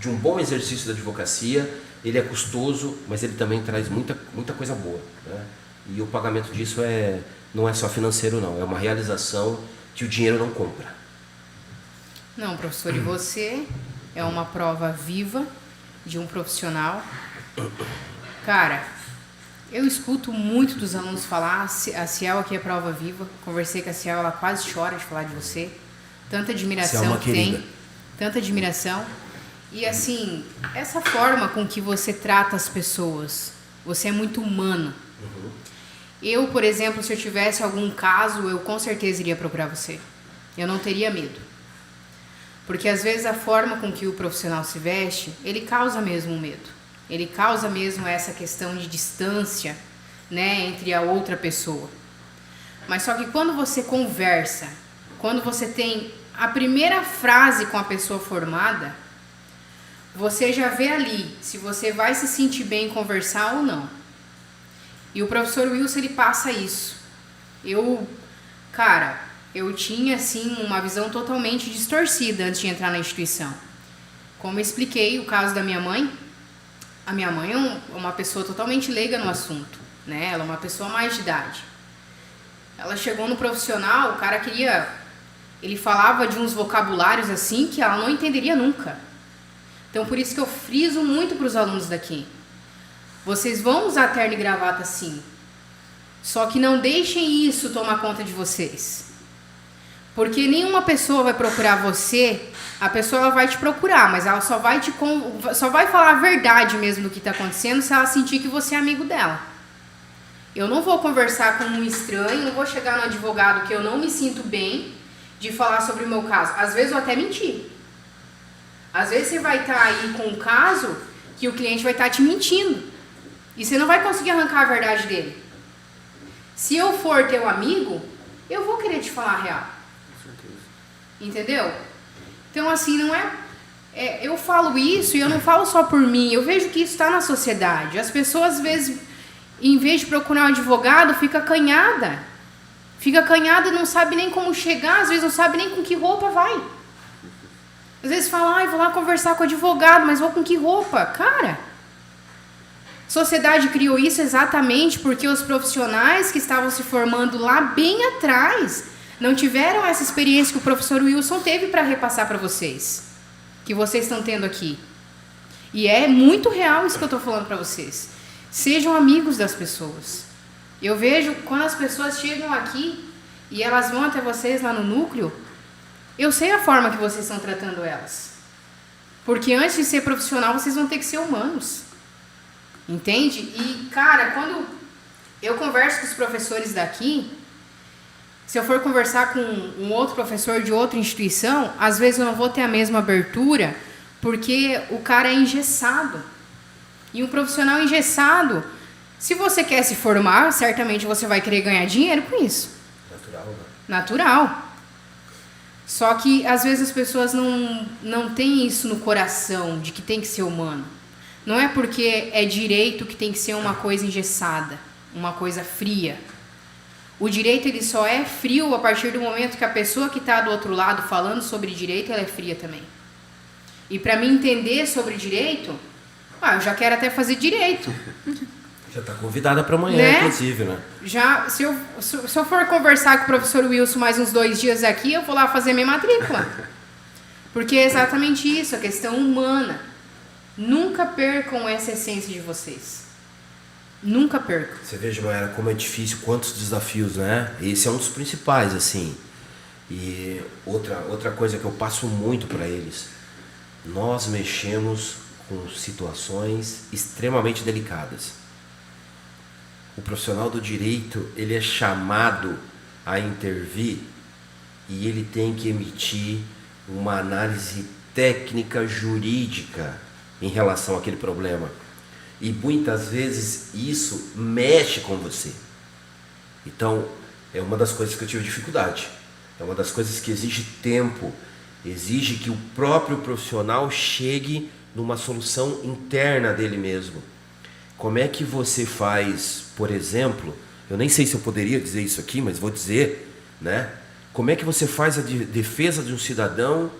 [SPEAKER 3] um bom exercício da advocacia. Ele é custoso, mas ele também traz muita coisa boa, né? E o pagamento disso não é só financeiro, não. É uma realização que o dinheiro não compra.
[SPEAKER 1] Não, professor, e você é uma prova viva de um profissional. Cara, eu escuto muito dos alunos falar, a Ciel aqui é prova viva. Conversei com a Ciel, ela quase chora de falar de você. Tanta admiração que tem, tanta admiração. E assim, essa forma com que você trata as pessoas, você é muito humano. Eu, por exemplo, se eu tivesse algum caso, eu com certeza iria procurar você. Eu não teria medo. Porque às vezes a forma com que o profissional se veste, ele causa mesmo um medo. Ele causa mesmo essa questão de distância, né, entre a outra pessoa. Mas só que quando você conversa, quando você tem a primeira frase com a pessoa formada, você já vê ali se você vai se sentir bem em conversar ou não. E o professor Wilson, ele passa isso. Eu tinha, assim, uma visão totalmente distorcida antes de entrar na instituição. Como eu expliquei o caso da minha mãe, a minha mãe é uma pessoa totalmente leiga no assunto, né? Ela é uma pessoa mais de idade. Ela chegou no profissional, o cara ele falava de uns vocabulários assim que ela não entenderia nunca. Então, por isso que eu friso muito para os alunos daqui. Vocês vão usar terno e gravata sim, só que não deixem isso tomar conta de vocês. Porque nenhuma pessoa vai procurar você, a pessoa ela vai te procurar, mas ela só vai falar a verdade mesmo do que está acontecendo se ela sentir que você é amigo dela. Eu não vou conversar com um estranho, não vou chegar no advogado que eu não me sinto bem de falar sobre o meu caso. Às vezes eu até mentir. Às vezes você vai estar aí com um caso que o cliente vai estar te mentindo. E você não vai conseguir arrancar a verdade dele. Se eu for teu amigo, eu vou querer te falar a real. Entendeu? Então, assim, não eu falo isso e eu não falo só por mim. Eu vejo que isso está na sociedade. As pessoas, às vezes, em vez de procurar um advogado, fica acanhada. Fica acanhada e não sabe nem como chegar. Às vezes não sabe nem com que roupa vai. Às vezes fala, vou lá conversar com o advogado, mas vou com que roupa? Cara, a sociedade criou isso exatamente porque os profissionais que estavam se formando lá bem atrás não tiveram essa experiência que o professor Wilson teve para repassar para vocês, que vocês estão tendo aqui. E é muito real isso que eu estou falando para vocês. Sejam amigos das pessoas. Eu vejo quando as pessoas chegam aqui e elas vão até vocês lá no núcleo, eu sei a forma que vocês estão tratando elas. Porque antes de ser profissional, vocês vão ter que ser humanos. Entende? E, cara, quando eu converso com os professores daqui, se eu for conversar com um outro professor de outra instituição, às vezes eu não vou ter a mesma abertura, porque o cara é engessado. E um profissional engessado, se você quer se formar, certamente você vai querer ganhar dinheiro com isso.
[SPEAKER 3] Natural, né?
[SPEAKER 1] Natural. Só que, às vezes, as pessoas não têm isso no coração, de que tem que ser humano. Não é porque é direito que tem que ser uma coisa engessada, uma coisa fria. O direito ele só é frio a partir do momento que a pessoa que está do outro lado falando sobre direito, ela é fria também. E para mim entender sobre direito, eu já quero até fazer direito.
[SPEAKER 3] Já está convidada para amanhã,
[SPEAKER 1] Né?
[SPEAKER 3] inclusive, né?
[SPEAKER 1] Já, se eu for conversar com o professor Wilson mais uns 2 dias aqui, eu vou lá fazer minha matrícula. Porque é exatamente isso, a questão humana. Nunca percam essa essência de vocês. Nunca percam.
[SPEAKER 3] Você veja, Mayara, como é difícil, quantos desafios, né? Esse é um dos principais, assim. E outra coisa que eu passo muito para eles, nós mexemos com situações extremamente delicadas. O profissional do direito, ele é chamado a intervir e ele tem que emitir uma análise técnica jurídica em relação àquele problema. E muitas vezes isso mexe com você. Então, é uma das coisas que eu tive dificuldade. É uma das coisas que exige tempo, exige que o próprio profissional chegue numa solução interna dele mesmo. Como é que você faz, por exemplo, eu nem sei se eu poderia dizer isso aqui, mas vou dizer, né? Como é que você faz a defesa de um cidadão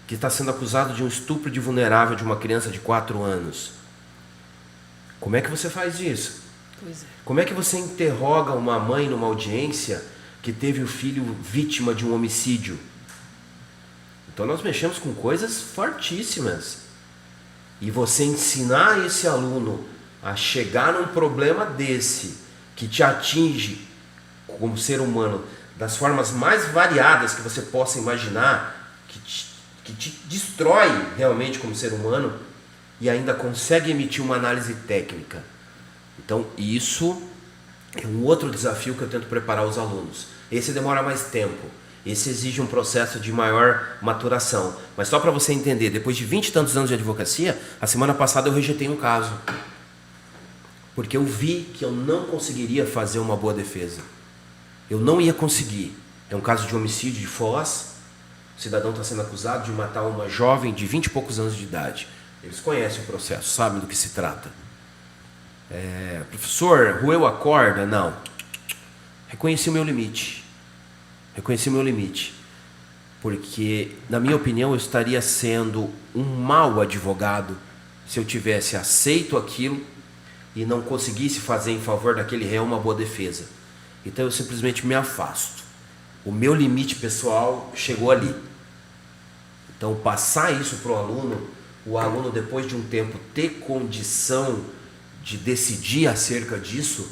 [SPEAKER 3] que está sendo acusado de um estupro de vulnerável de uma criança de 4 anos? Como é que você faz isso?
[SPEAKER 1] Pois é.
[SPEAKER 3] Como é que você interroga uma mãe numa audiência que teve o filho vítima de um homicídio? Então nós mexemos com coisas fortíssimas. E você ensinar esse aluno a chegar num problema desse, que te atinge como ser humano, das formas mais variadas que você possa imaginar, que te destrói realmente como ser humano, e ainda consegue emitir uma análise técnica. Então isso é um outro desafio que eu tento preparar os alunos. Esse demora mais tempo, esse exige um processo de maior maturação. Mas só para você entender, depois de 20 e tantos anos de advocacia, a semana passada eu rejeitei um caso, porque eu vi que eu não conseguiria fazer uma boa defesa. Eu não ia conseguir. É um caso de homicídio de Foz. O cidadão está sendo acusado de matar uma jovem de 20 e poucos anos de idade. Eles conhecem o processo, sabem do que se trata. Professor, roeu a corda? Não. Reconheci o meu limite. Porque, na minha opinião, eu estaria sendo um mau advogado se eu tivesse aceito aquilo e não conseguisse fazer em favor daquele réu uma boa defesa. Então eu simplesmente me afasto. O meu limite pessoal chegou ali. Então passar isso para o aluno depois de um tempo ter condição de decidir acerca disso,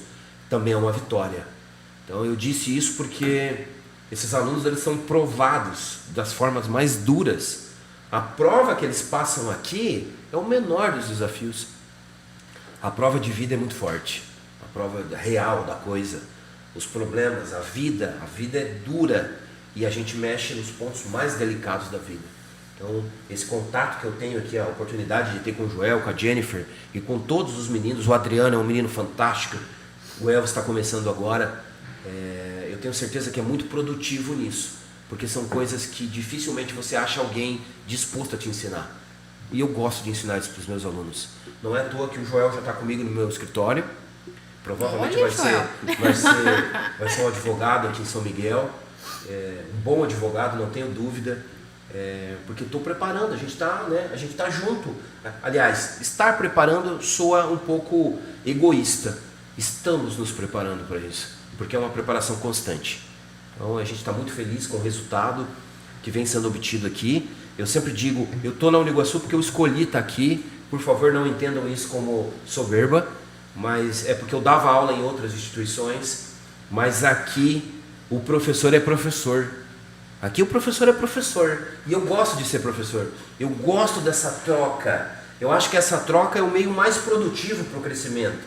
[SPEAKER 3] também é uma vitória. Então eu disse isso porque esses alunos, eles são provados das formas mais duras. A prova que eles passam aqui é o menor dos desafios. A prova de vida é muito forte, a prova real da coisa. Os problemas, a vida é dura e a gente mexe nos pontos mais delicados da vida. Então, esse contato que eu tenho aqui, a oportunidade de ter com o Joel, com a Jennifer e com todos os meninos, o Adriano é um menino fantástico, o Elvis está começando agora, eu tenho certeza que é muito produtivo nisso, porque são coisas que dificilmente você acha alguém disposto a te ensinar. E eu gosto de ensinar isso para os meus alunos. Não é à toa que o Joel já está comigo no meu escritório. Provavelmente vai ser um advogado aqui em São Miguel. Um bom advogado, não tenho dúvida. Porque estou preparando, a gente está junto. Aliás, estar preparando soa um pouco egoísta. Estamos nos preparando para isso, porque é uma preparação constante. Então a gente está muito feliz com o resultado que vem sendo obtido aqui. Eu sempre digo, eu estou na Uniguaçu porque eu escolhi estar aqui. Por favor, não entendam isso como soberba, mas é porque eu dava aula em outras instituições, mas aqui o professor é professor. Aqui o professor é professor, e eu gosto de ser professor. Eu gosto dessa troca. Eu acho que essa troca é o meio mais produtivo para o crescimento.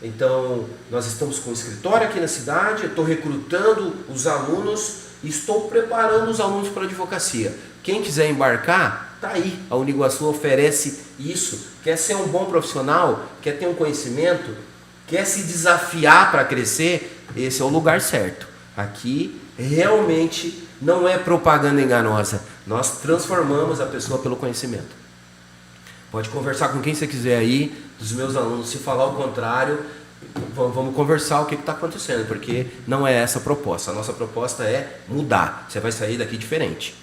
[SPEAKER 3] Então, nós estamos com um escritório aqui na cidade, eu estou recrutando os alunos e estou preparando os alunos para a advocacia. Quem quiser embarcar, está aí. A Uniguaçu oferece isso. Quer ser um bom profissional, quer ter um conhecimento, quer se desafiar para crescer, esse é o lugar certo. Aqui, realmente, não é propaganda enganosa. Nós transformamos a pessoa pelo conhecimento. Pode conversar com quem você quiser aí, dos meus alunos. Se falar o contrário, vamos conversar o que está acontecendo, porque não é essa a proposta. A nossa proposta é mudar. Você vai sair daqui diferente.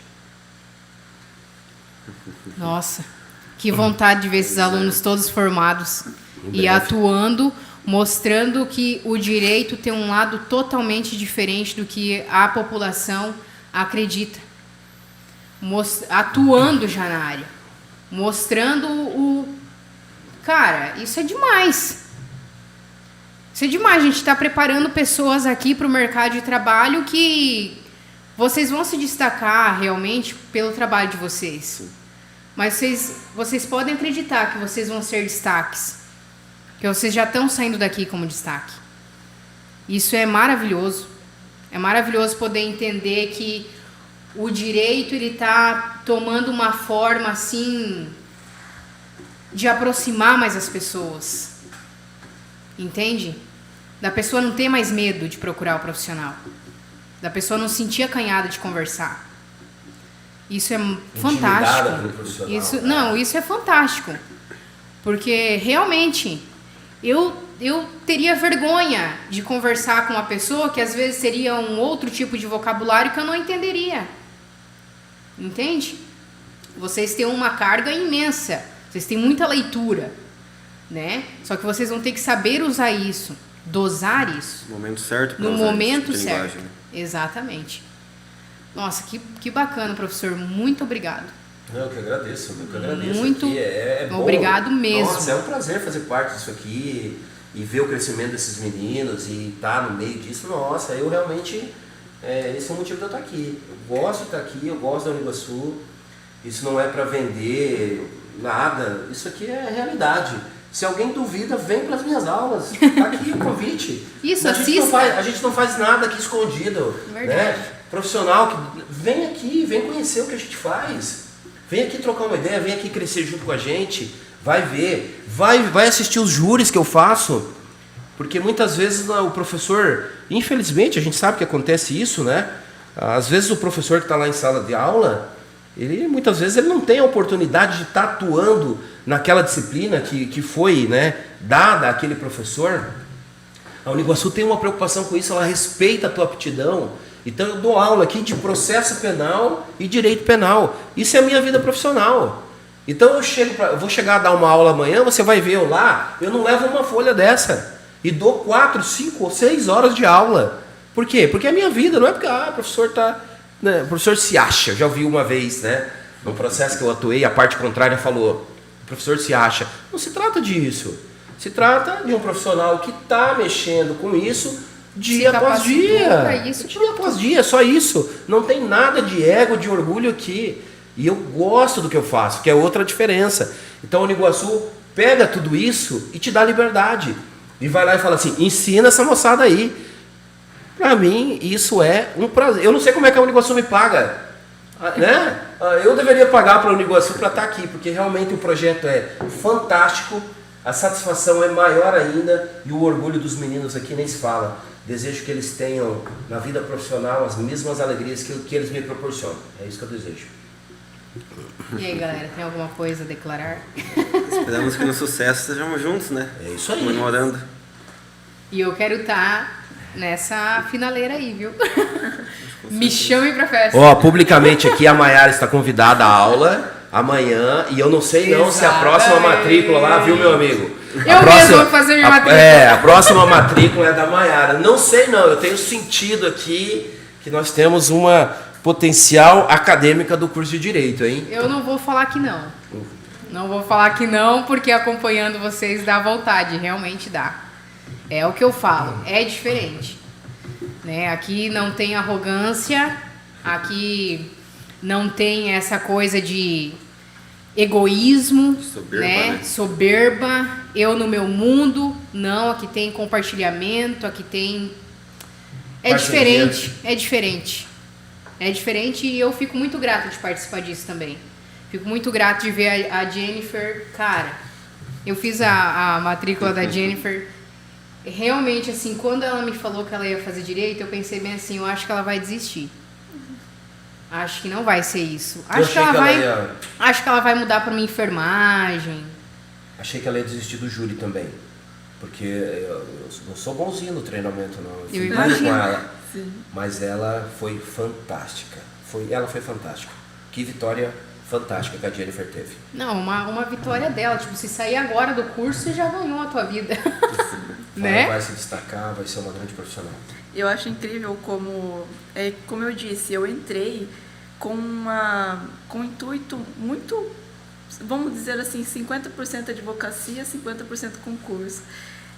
[SPEAKER 1] Nossa, que vontade de ver esses alunos todos formados e atuando, mostrando que o direito tem um lado totalmente diferente do que a população acredita. Atuando já na área, mostrando o... Cara, isso é demais. Isso é demais. A gente está preparando pessoas aqui para o mercado de trabalho que vocês vão se destacar realmente pelo trabalho de vocês. Sim. Mas vocês podem acreditar que vocês vão ser destaques. Que vocês já estão saindo daqui como destaque. Isso é maravilhoso. É maravilhoso poder entender que o direito ele está tomando uma forma assim de aproximar mais as pessoas. Entende? Da pessoa não ter mais medo de procurar o profissional. Da pessoa não sentir acanhada de conversar. Isso é fantástico.
[SPEAKER 3] Pelo profissional.
[SPEAKER 1] Isso é fantástico. Porque realmente eu teria vergonha de conversar com uma pessoa que às vezes seria um outro tipo de vocabulário que eu não entenderia. Entende? Vocês têm uma carga imensa. Vocês têm muita leitura, né? Só que vocês vão ter que saber usar isso, dosar isso.
[SPEAKER 2] No momento certo.
[SPEAKER 1] No momento certo.
[SPEAKER 2] Linguagem, né?
[SPEAKER 1] Exatamente. Nossa, que bacana, professor. Muito obrigado.
[SPEAKER 3] Eu que agradeço.
[SPEAKER 1] Muito
[SPEAKER 3] aqui é bom.
[SPEAKER 1] obrigado mesmo.
[SPEAKER 3] Nossa, é um prazer fazer parte disso aqui e ver o crescimento desses meninos e estar no meio disso. Nossa, eu realmente... esse é o motivo de eu estar aqui. Eu gosto de estar aqui, eu gosto da Uniguaçu. Isso não é para vender nada. Isso aqui é realidade. Se alguém duvida, vem para as minhas aulas. Está aqui o convite.
[SPEAKER 1] Isso,
[SPEAKER 3] a gente não faz nada aqui escondido.
[SPEAKER 1] Verdade.
[SPEAKER 3] Né? Profissional, vem aqui, vem conhecer o que a gente faz. Vem aqui trocar uma ideia, vem aqui crescer junto com a gente. Vai ver, vai assistir os júris que eu faço. Porque muitas vezes o professor, infelizmente, a gente sabe que acontece isso, né? Às vezes o professor que está lá em sala de aula, muitas vezes ele não tem a oportunidade de estar atuando naquela disciplina que foi, né, dada àquele professor. A Uniguaçu tem uma preocupação com isso, ela respeita a tua aptidão. Então eu dou aula aqui de processo penal e direito penal. Isso é a minha vida profissional. Então eu vou chegar a dar uma aula amanhã, você vai ver eu lá, eu não levo uma folha dessa. E dou 4, 5 ou 6 horas de aula. Por quê? Porque é a minha vida, não é porque o professor está... Né, o professor se acha, já ouvi uma vez, né? No processo que eu atuei, a parte contrária falou, o professor se acha. Não se trata disso. Se trata de um profissional que está mexendo com isso dia após dia. Dia após dia, só isso. Não tem nada de ego, de orgulho aqui. E eu gosto do que eu faço, que é outra diferença. Então a Uniguaçu pega tudo isso e te dá liberdade. E vai lá e fala assim, ensina essa moçada aí. Para mim, isso é um prazer. Eu não sei como é que a Uniguaçu me paga. Né? Eu deveria pagar para a Uniguaçu para estar aqui, porque realmente o projeto é fantástico, a satisfação é maior ainda e o orgulho dos meninos aqui nem se fala. Desejo que eles tenham na vida profissional as mesmas alegrias que eles me proporcionam. É isso que eu desejo.
[SPEAKER 1] E aí, galera, tem alguma coisa a declarar?
[SPEAKER 2] Esperamos que no sucesso estejamos juntos, né?
[SPEAKER 3] É isso aí.
[SPEAKER 2] Comemorando.
[SPEAKER 1] E eu quero estar nessa finaleira aí, viu? Me chame pra festa.
[SPEAKER 3] Publicamente aqui a Maiara está convidada à aula amanhã e eu não sei não se a próxima matrícula lá, viu, meu amigo?
[SPEAKER 1] Mesmo vou fazer minha matrícula.
[SPEAKER 3] A próxima matrícula é da Maiara. Não sei não, eu tenho sentido aqui que nós temos uma potencial acadêmica do curso de Direito, hein?
[SPEAKER 1] Eu não vou falar que não. Não vou falar que não, porque acompanhando vocês dá vontade, realmente dá. É o que eu falo, é diferente. Né? Aqui não tem arrogância, aqui não tem essa coisa de egoísmo, soberba, eu no meu mundo. Não, aqui tem compartilhamento, aqui tem... É diferente e eu fico muito grata de participar disso também. Fico muito grata de ver a Jennifer. Cara, eu fiz a matrícula da Jennifer. Realmente, assim, quando ela me falou que ela ia fazer direito, eu pensei bem assim, eu acho que ela vai desistir. Acho que não vai ser isso. Acho que ela vai mudar para uma enfermagem.
[SPEAKER 3] Achei que ela ia desistir do júri também. Porque eu não sou bonzinho no treinamento, não. Eu fui mais com ela. Sim. Mas ela foi fantástica. Ela foi fantástica. Que vitória fantástica que a Jennifer teve.
[SPEAKER 1] Não, uma vitória dela. Tipo, se sair agora do curso, você já ganhou a tua vida. Né?
[SPEAKER 3] Vai se destacar, vai ser uma grande profissional.
[SPEAKER 4] Eu acho incrível como eu disse, eu entrei com um intuito muito, vamos dizer assim, 50% advocacia, 50% concurso.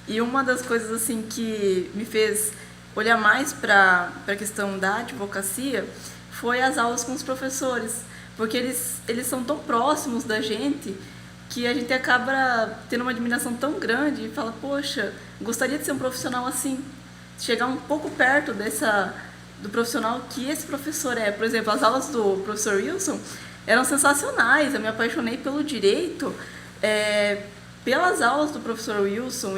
[SPEAKER 4] E uma das coisas assim que me fez olhar mais para a questão da advocacia foi as aulas com os professores, porque eles são tão próximos da gente que a gente acaba tendo uma admiração tão grande e fala, poxa, gostaria de ser um profissional assim, chegar um pouco perto do profissional que esse professor é. Por exemplo, as aulas do professor Wilson eram sensacionais, eu me apaixonei pelo direito, pelas aulas do professor Wilson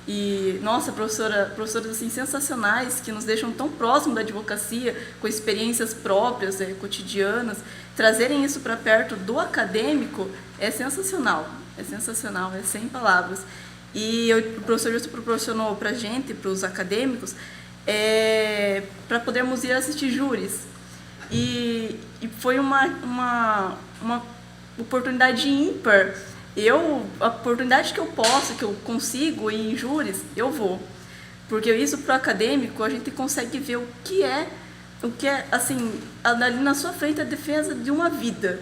[SPEAKER 4] e nossa, professoras assim, sensacionais, que nos deixam tão próximos da advocacia, com experiências próprias, cotidianas, trazerem isso para perto do acadêmico é sensacional, é sem palavras. E o professor Wilson proporcionou para a gente, para os acadêmicos, para podermos ir assistir júris. E foi uma oportunidade ímpar. A oportunidade que eu consigo ir em júris, eu vou. Porque isso para o acadêmico, a gente consegue ver o que é, assim, ali na sua frente, a defesa de uma vida.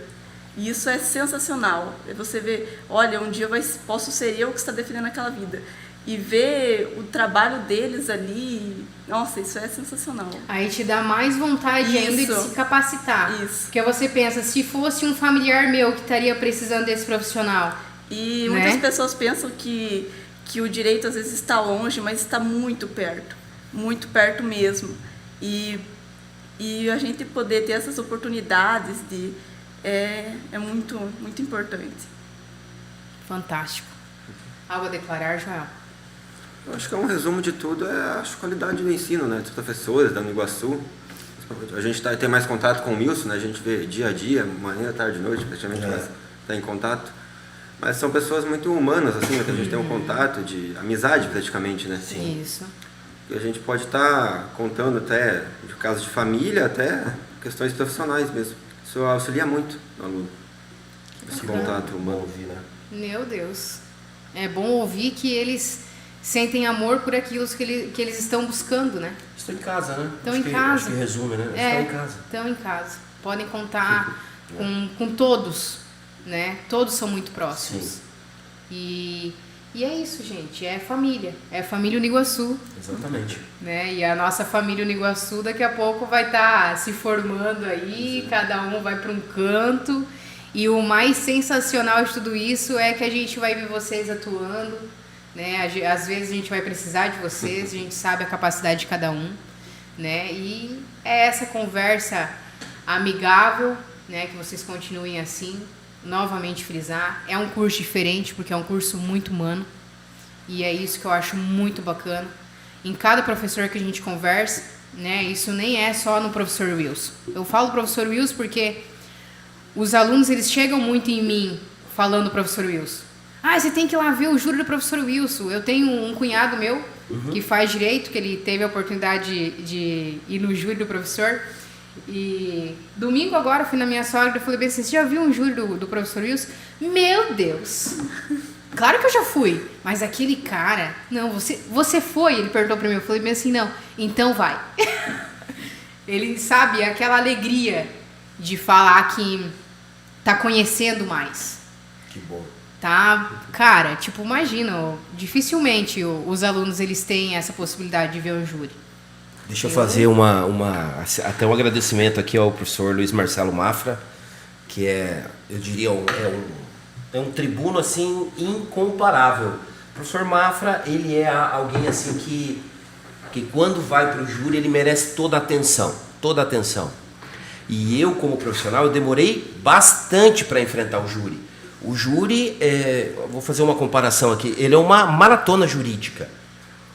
[SPEAKER 4] E isso é sensacional. Você vê, olha, um dia posso ser eu que está defendendo aquela vida. E ver o trabalho deles ali, nossa, isso é sensacional.
[SPEAKER 1] Aí te dá mais vontade ainda de se capacitar.
[SPEAKER 4] Isso.
[SPEAKER 1] Porque você pensa, se fosse um familiar meu que estaria precisando desse profissional.
[SPEAKER 4] E
[SPEAKER 1] né?
[SPEAKER 4] Muitas pessoas pensam que o direito às vezes está longe, mas está muito perto mesmo. E a gente poder ter essas oportunidades é muito, muito importante.
[SPEAKER 1] Fantástico. Algo a declarar, Joel?
[SPEAKER 2] Eu acho que um resumo de tudo é a qualidade do ensino, né, dos professores da Uniguaçu. A gente tem mais contato com o Wilson, né, a gente vê dia a dia, manhã, tarde, noite, praticamente está em contato. Mas são pessoas muito humanas, assim, que a gente tem um contato de amizade, praticamente, né?
[SPEAKER 1] Sim. Isso.
[SPEAKER 2] E a gente pode estar contando até de casos de família, até questões profissionais mesmo. Isso auxilia muito no aluno, esse contato humano.
[SPEAKER 3] Ouvir, né?
[SPEAKER 1] Meu Deus. É bom ouvir que eles sentem amor por aquilo que eles estão buscando, né?
[SPEAKER 3] Estão em casa, né?
[SPEAKER 1] Estão em casa.
[SPEAKER 3] Acho que resume, né? Estão em casa.
[SPEAKER 1] Estão em casa. Podem contar com todos, né? Todos são muito próximos.
[SPEAKER 3] Sim.
[SPEAKER 1] E é isso, gente. É família. É a família Uniguaçu.
[SPEAKER 3] Exatamente.
[SPEAKER 1] Né? E a nossa família Uniguaçu daqui a pouco vai estar se formando aí, cada um vai para um canto. E o mais sensacional de tudo isso é que a gente vai ver vocês atuando, né? Às vezes a gente vai precisar de vocês, a gente sabe a capacidade de cada um, né? E é essa conversa amigável, né? Que vocês continuem assim, novamente frisar. É um curso diferente, porque é um curso muito humano, e é isso que eu acho muito bacana. Em cada professor que a gente conversa, né? Isso nem é só no professor Wilson. Eu falo professor Wilson porque os alunos, eles chegam muito em mim falando professor Wilson. Ah, você tem que ir lá ver o júri do professor Wilson. Eu tenho um cunhado meu que faz direito, que ele teve a oportunidade de ir no júri do professor. E domingo agora eu fui na minha sogra e falei bem assim, você já viu um júri do professor Wilson? Meu Deus! Claro que eu já fui, mas aquele cara... Não, você foi? Ele perguntou pra mim, eu falei bem assim, não, então vai. Ele sabe aquela alegria de falar que tá conhecendo mais.
[SPEAKER 3] Que bom.
[SPEAKER 1] Tá, cara, tipo, imagina, dificilmente os alunos eles têm essa possibilidade de ver um júri.
[SPEAKER 3] Deixa eu fazer até um agradecimento aqui ao professor Luiz Marcelo Mafra, que eu diria, um tribuno assim incomparável. O professor Mafra, ele é alguém assim que quando vai para o júri ele merece toda a atenção. E eu, como profissional, eu demorei bastante para enfrentar o júri. O júri, vou fazer uma comparação aqui, ele é uma maratona jurídica.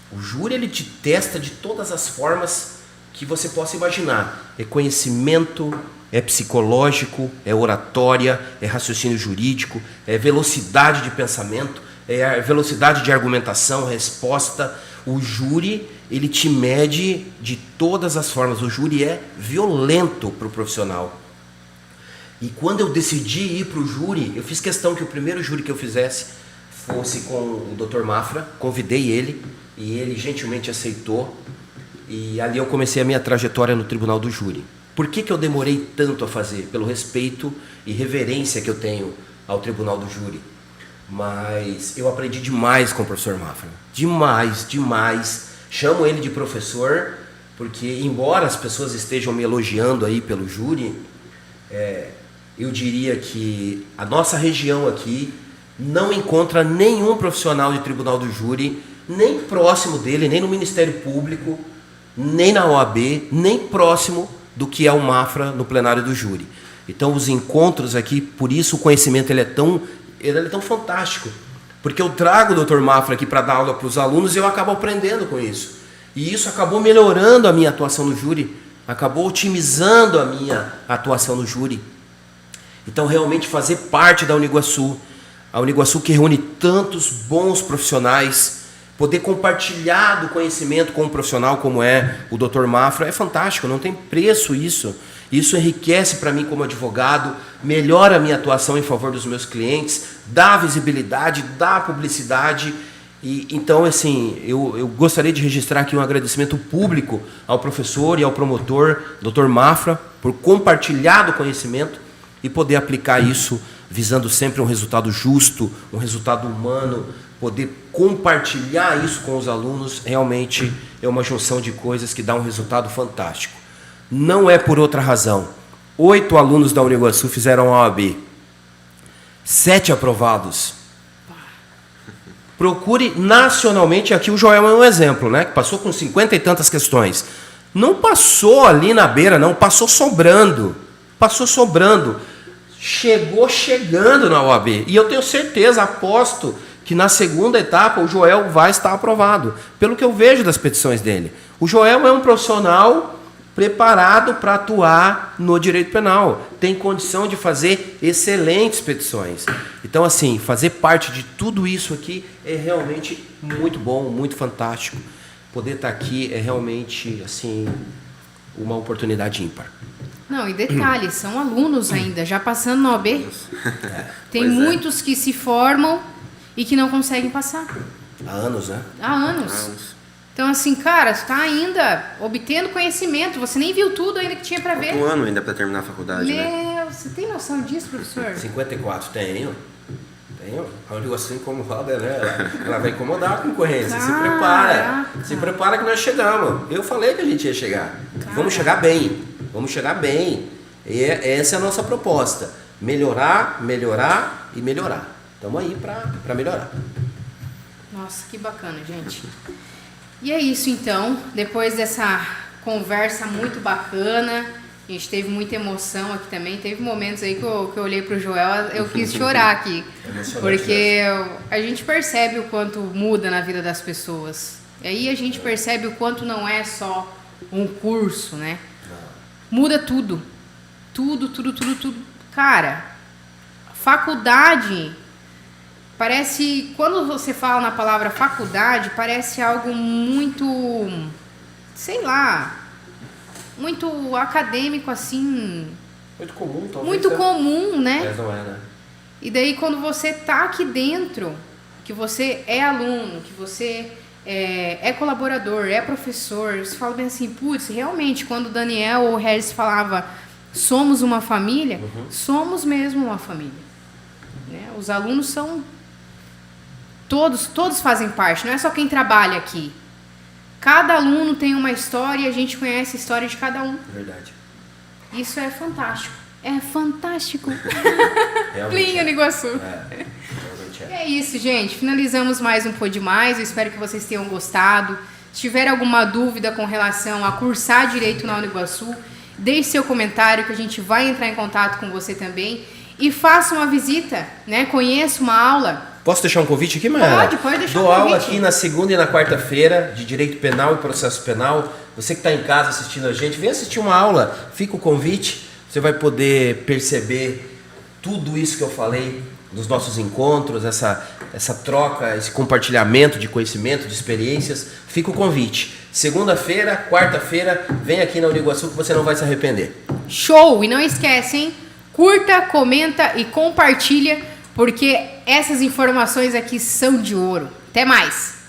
[SPEAKER 3] O júri, ele te testa de todas as formas que você possa imaginar. É conhecimento, é psicológico, é oratória, é raciocínio jurídico, é velocidade de pensamento, é velocidade de argumentação, resposta. O júri, ele te mede de todas as formas. O júri é violento para o profissional. E quando eu decidi ir para o júri, eu fiz questão que o primeiro júri que eu fizesse fosse com o Dr. Mafra, convidei ele e ele gentilmente aceitou. E ali eu comecei a minha trajetória no Tribunal do Júri. Por que eu demorei tanto a fazer? Pelo respeito e reverência que eu tenho ao Tribunal do Júri. Mas eu aprendi demais com o professor Mafra. Demais. Chamo ele de professor, porque embora as pessoas estejam me elogiando aí pelo júri, eu diria que a nossa região aqui não encontra nenhum profissional de Tribunal do Júri, nem próximo dele, nem no Ministério Público, nem na OAB, nem próximo do que é o Mafra no plenário do júri. Então os encontros aqui, por isso o conhecimento ele é tão fantástico, porque eu trago o Dr. Mafra aqui para dar aula para os alunos e eu acabo aprendendo com isso. E isso acabou melhorando a minha atuação no júri, acabou otimizando a minha atuação no júri. Então realmente fazer parte da Uniguaçu, a Uniguaçu que reúne tantos bons profissionais, poder compartilhar do conhecimento com um profissional como é o Dr. Mafra é fantástico, não tem preço isso. Isso enriquece para mim como advogado, melhora a minha atuação em favor dos meus clientes, dá visibilidade, dá publicidade. E, então, assim, eu gostaria de registrar aqui um agradecimento público ao professor e ao promotor Dr. Mafra por compartilhar do conhecimento e poder aplicar isso visando sempre um resultado justo, um resultado humano. Poder compartilhar isso com os alunos realmente é uma junção de coisas que dá um resultado fantástico. Não é por outra razão. 8 alunos da Uniguaçu fizeram a OAB. 7 aprovados. Procure nacionalmente, aqui o Joel é um exemplo, né? Que passou com 50 e tantas questões. Não passou ali na beira, não. Passou sobrando. Chegou chegando na OAB. E eu tenho certeza, aposto, que na segunda etapa o Joel vai estar aprovado, pelo que eu vejo das petições dele. O Joel é um profissional preparado para atuar no direito penal, tem condição de fazer excelentes petições. Então, assim, fazer parte de tudo isso aqui é realmente muito bom, muito fantástico. Poder estar aqui é realmente, assim, uma oportunidade ímpar.
[SPEAKER 1] Não, e detalhe, são alunos ainda, já passando na OAB. Tem
[SPEAKER 2] Pois é.
[SPEAKER 1] muitos que se formam e que não conseguem passar.
[SPEAKER 3] Há anos, né?
[SPEAKER 1] Há anos. Então, assim, cara, você está ainda obtendo conhecimento. Você nem viu tudo ainda que tinha para ver.
[SPEAKER 2] Um ano ainda para terminar a faculdade, né?
[SPEAKER 1] Você tem noção disso, professor?
[SPEAKER 3] 54, tenho. A Uniguaçu incomoda, né? Ela vai incomodar a concorrência. Se prepara. Se prepara que nós chegamos. Eu falei que a gente ia chegar. Vamos chegar bem. E essa é a nossa proposta. Melhorar e melhorar. Estamos aí para melhorar.
[SPEAKER 1] Nossa, que bacana, gente. E é isso, então. Depois dessa conversa muito bacana, a gente teve muita emoção aqui também. Teve momentos aí que eu olhei pro Joel, eu quis chorar aqui. Porque a gente percebe o quanto muda na vida das pessoas. E aí a gente percebe o quanto não é só um curso, né? Muda tudo. Tudo. Cara, faculdade... Parece, quando você fala na palavra faculdade, parece algo muito, sei lá, muito acadêmico, assim.
[SPEAKER 3] Muito comum, talvez.
[SPEAKER 1] Muito comum, né?
[SPEAKER 3] Mas não é, né?
[SPEAKER 1] E daí, quando você tá aqui dentro, que você é aluno, que você é colaborador, é professor, você fala bem assim, putz, realmente, quando o Daniel ou o Harris falava, somos uma família, somos mesmo uma família. Né? Os alunos são... Todos fazem parte, não é só quem trabalha aqui. Cada aluno tem uma história e a gente conhece a história de cada um.
[SPEAKER 3] Verdade.
[SPEAKER 1] Isso é fantástico. É fantástico.
[SPEAKER 3] Realmente
[SPEAKER 1] Plinho, Uniguaçu.
[SPEAKER 3] Realmente é.
[SPEAKER 1] É isso, gente. Finalizamos mais um Pô Demais. Eu espero que vocês tenham gostado. Se tiver alguma dúvida com relação a cursar Direito na Uniguaçu, deixe seu comentário que a gente vai entrar em contato com você também. E faça uma visita, né? Conheça uma aula.
[SPEAKER 3] Posso deixar um convite aqui, Mayara?
[SPEAKER 1] Pode deixar
[SPEAKER 3] Dou
[SPEAKER 1] um convite.
[SPEAKER 3] aula aqui na segunda e na quarta-feira de Direito Penal e Processo Penal. Você que está em casa assistindo a gente, vem assistir uma aula. Fica o convite. Você vai poder perceber tudo isso que eu falei nos nossos encontros, essa troca, esse compartilhamento de conhecimento, de experiências. Fica o convite. Segunda-feira, quarta-feira, vem aqui na Uniguaçu que você não vai se arrepender.
[SPEAKER 1] Show! E não esquece, hein? Curta, comenta e compartilha, porque essas informações aqui são de ouro. Até mais!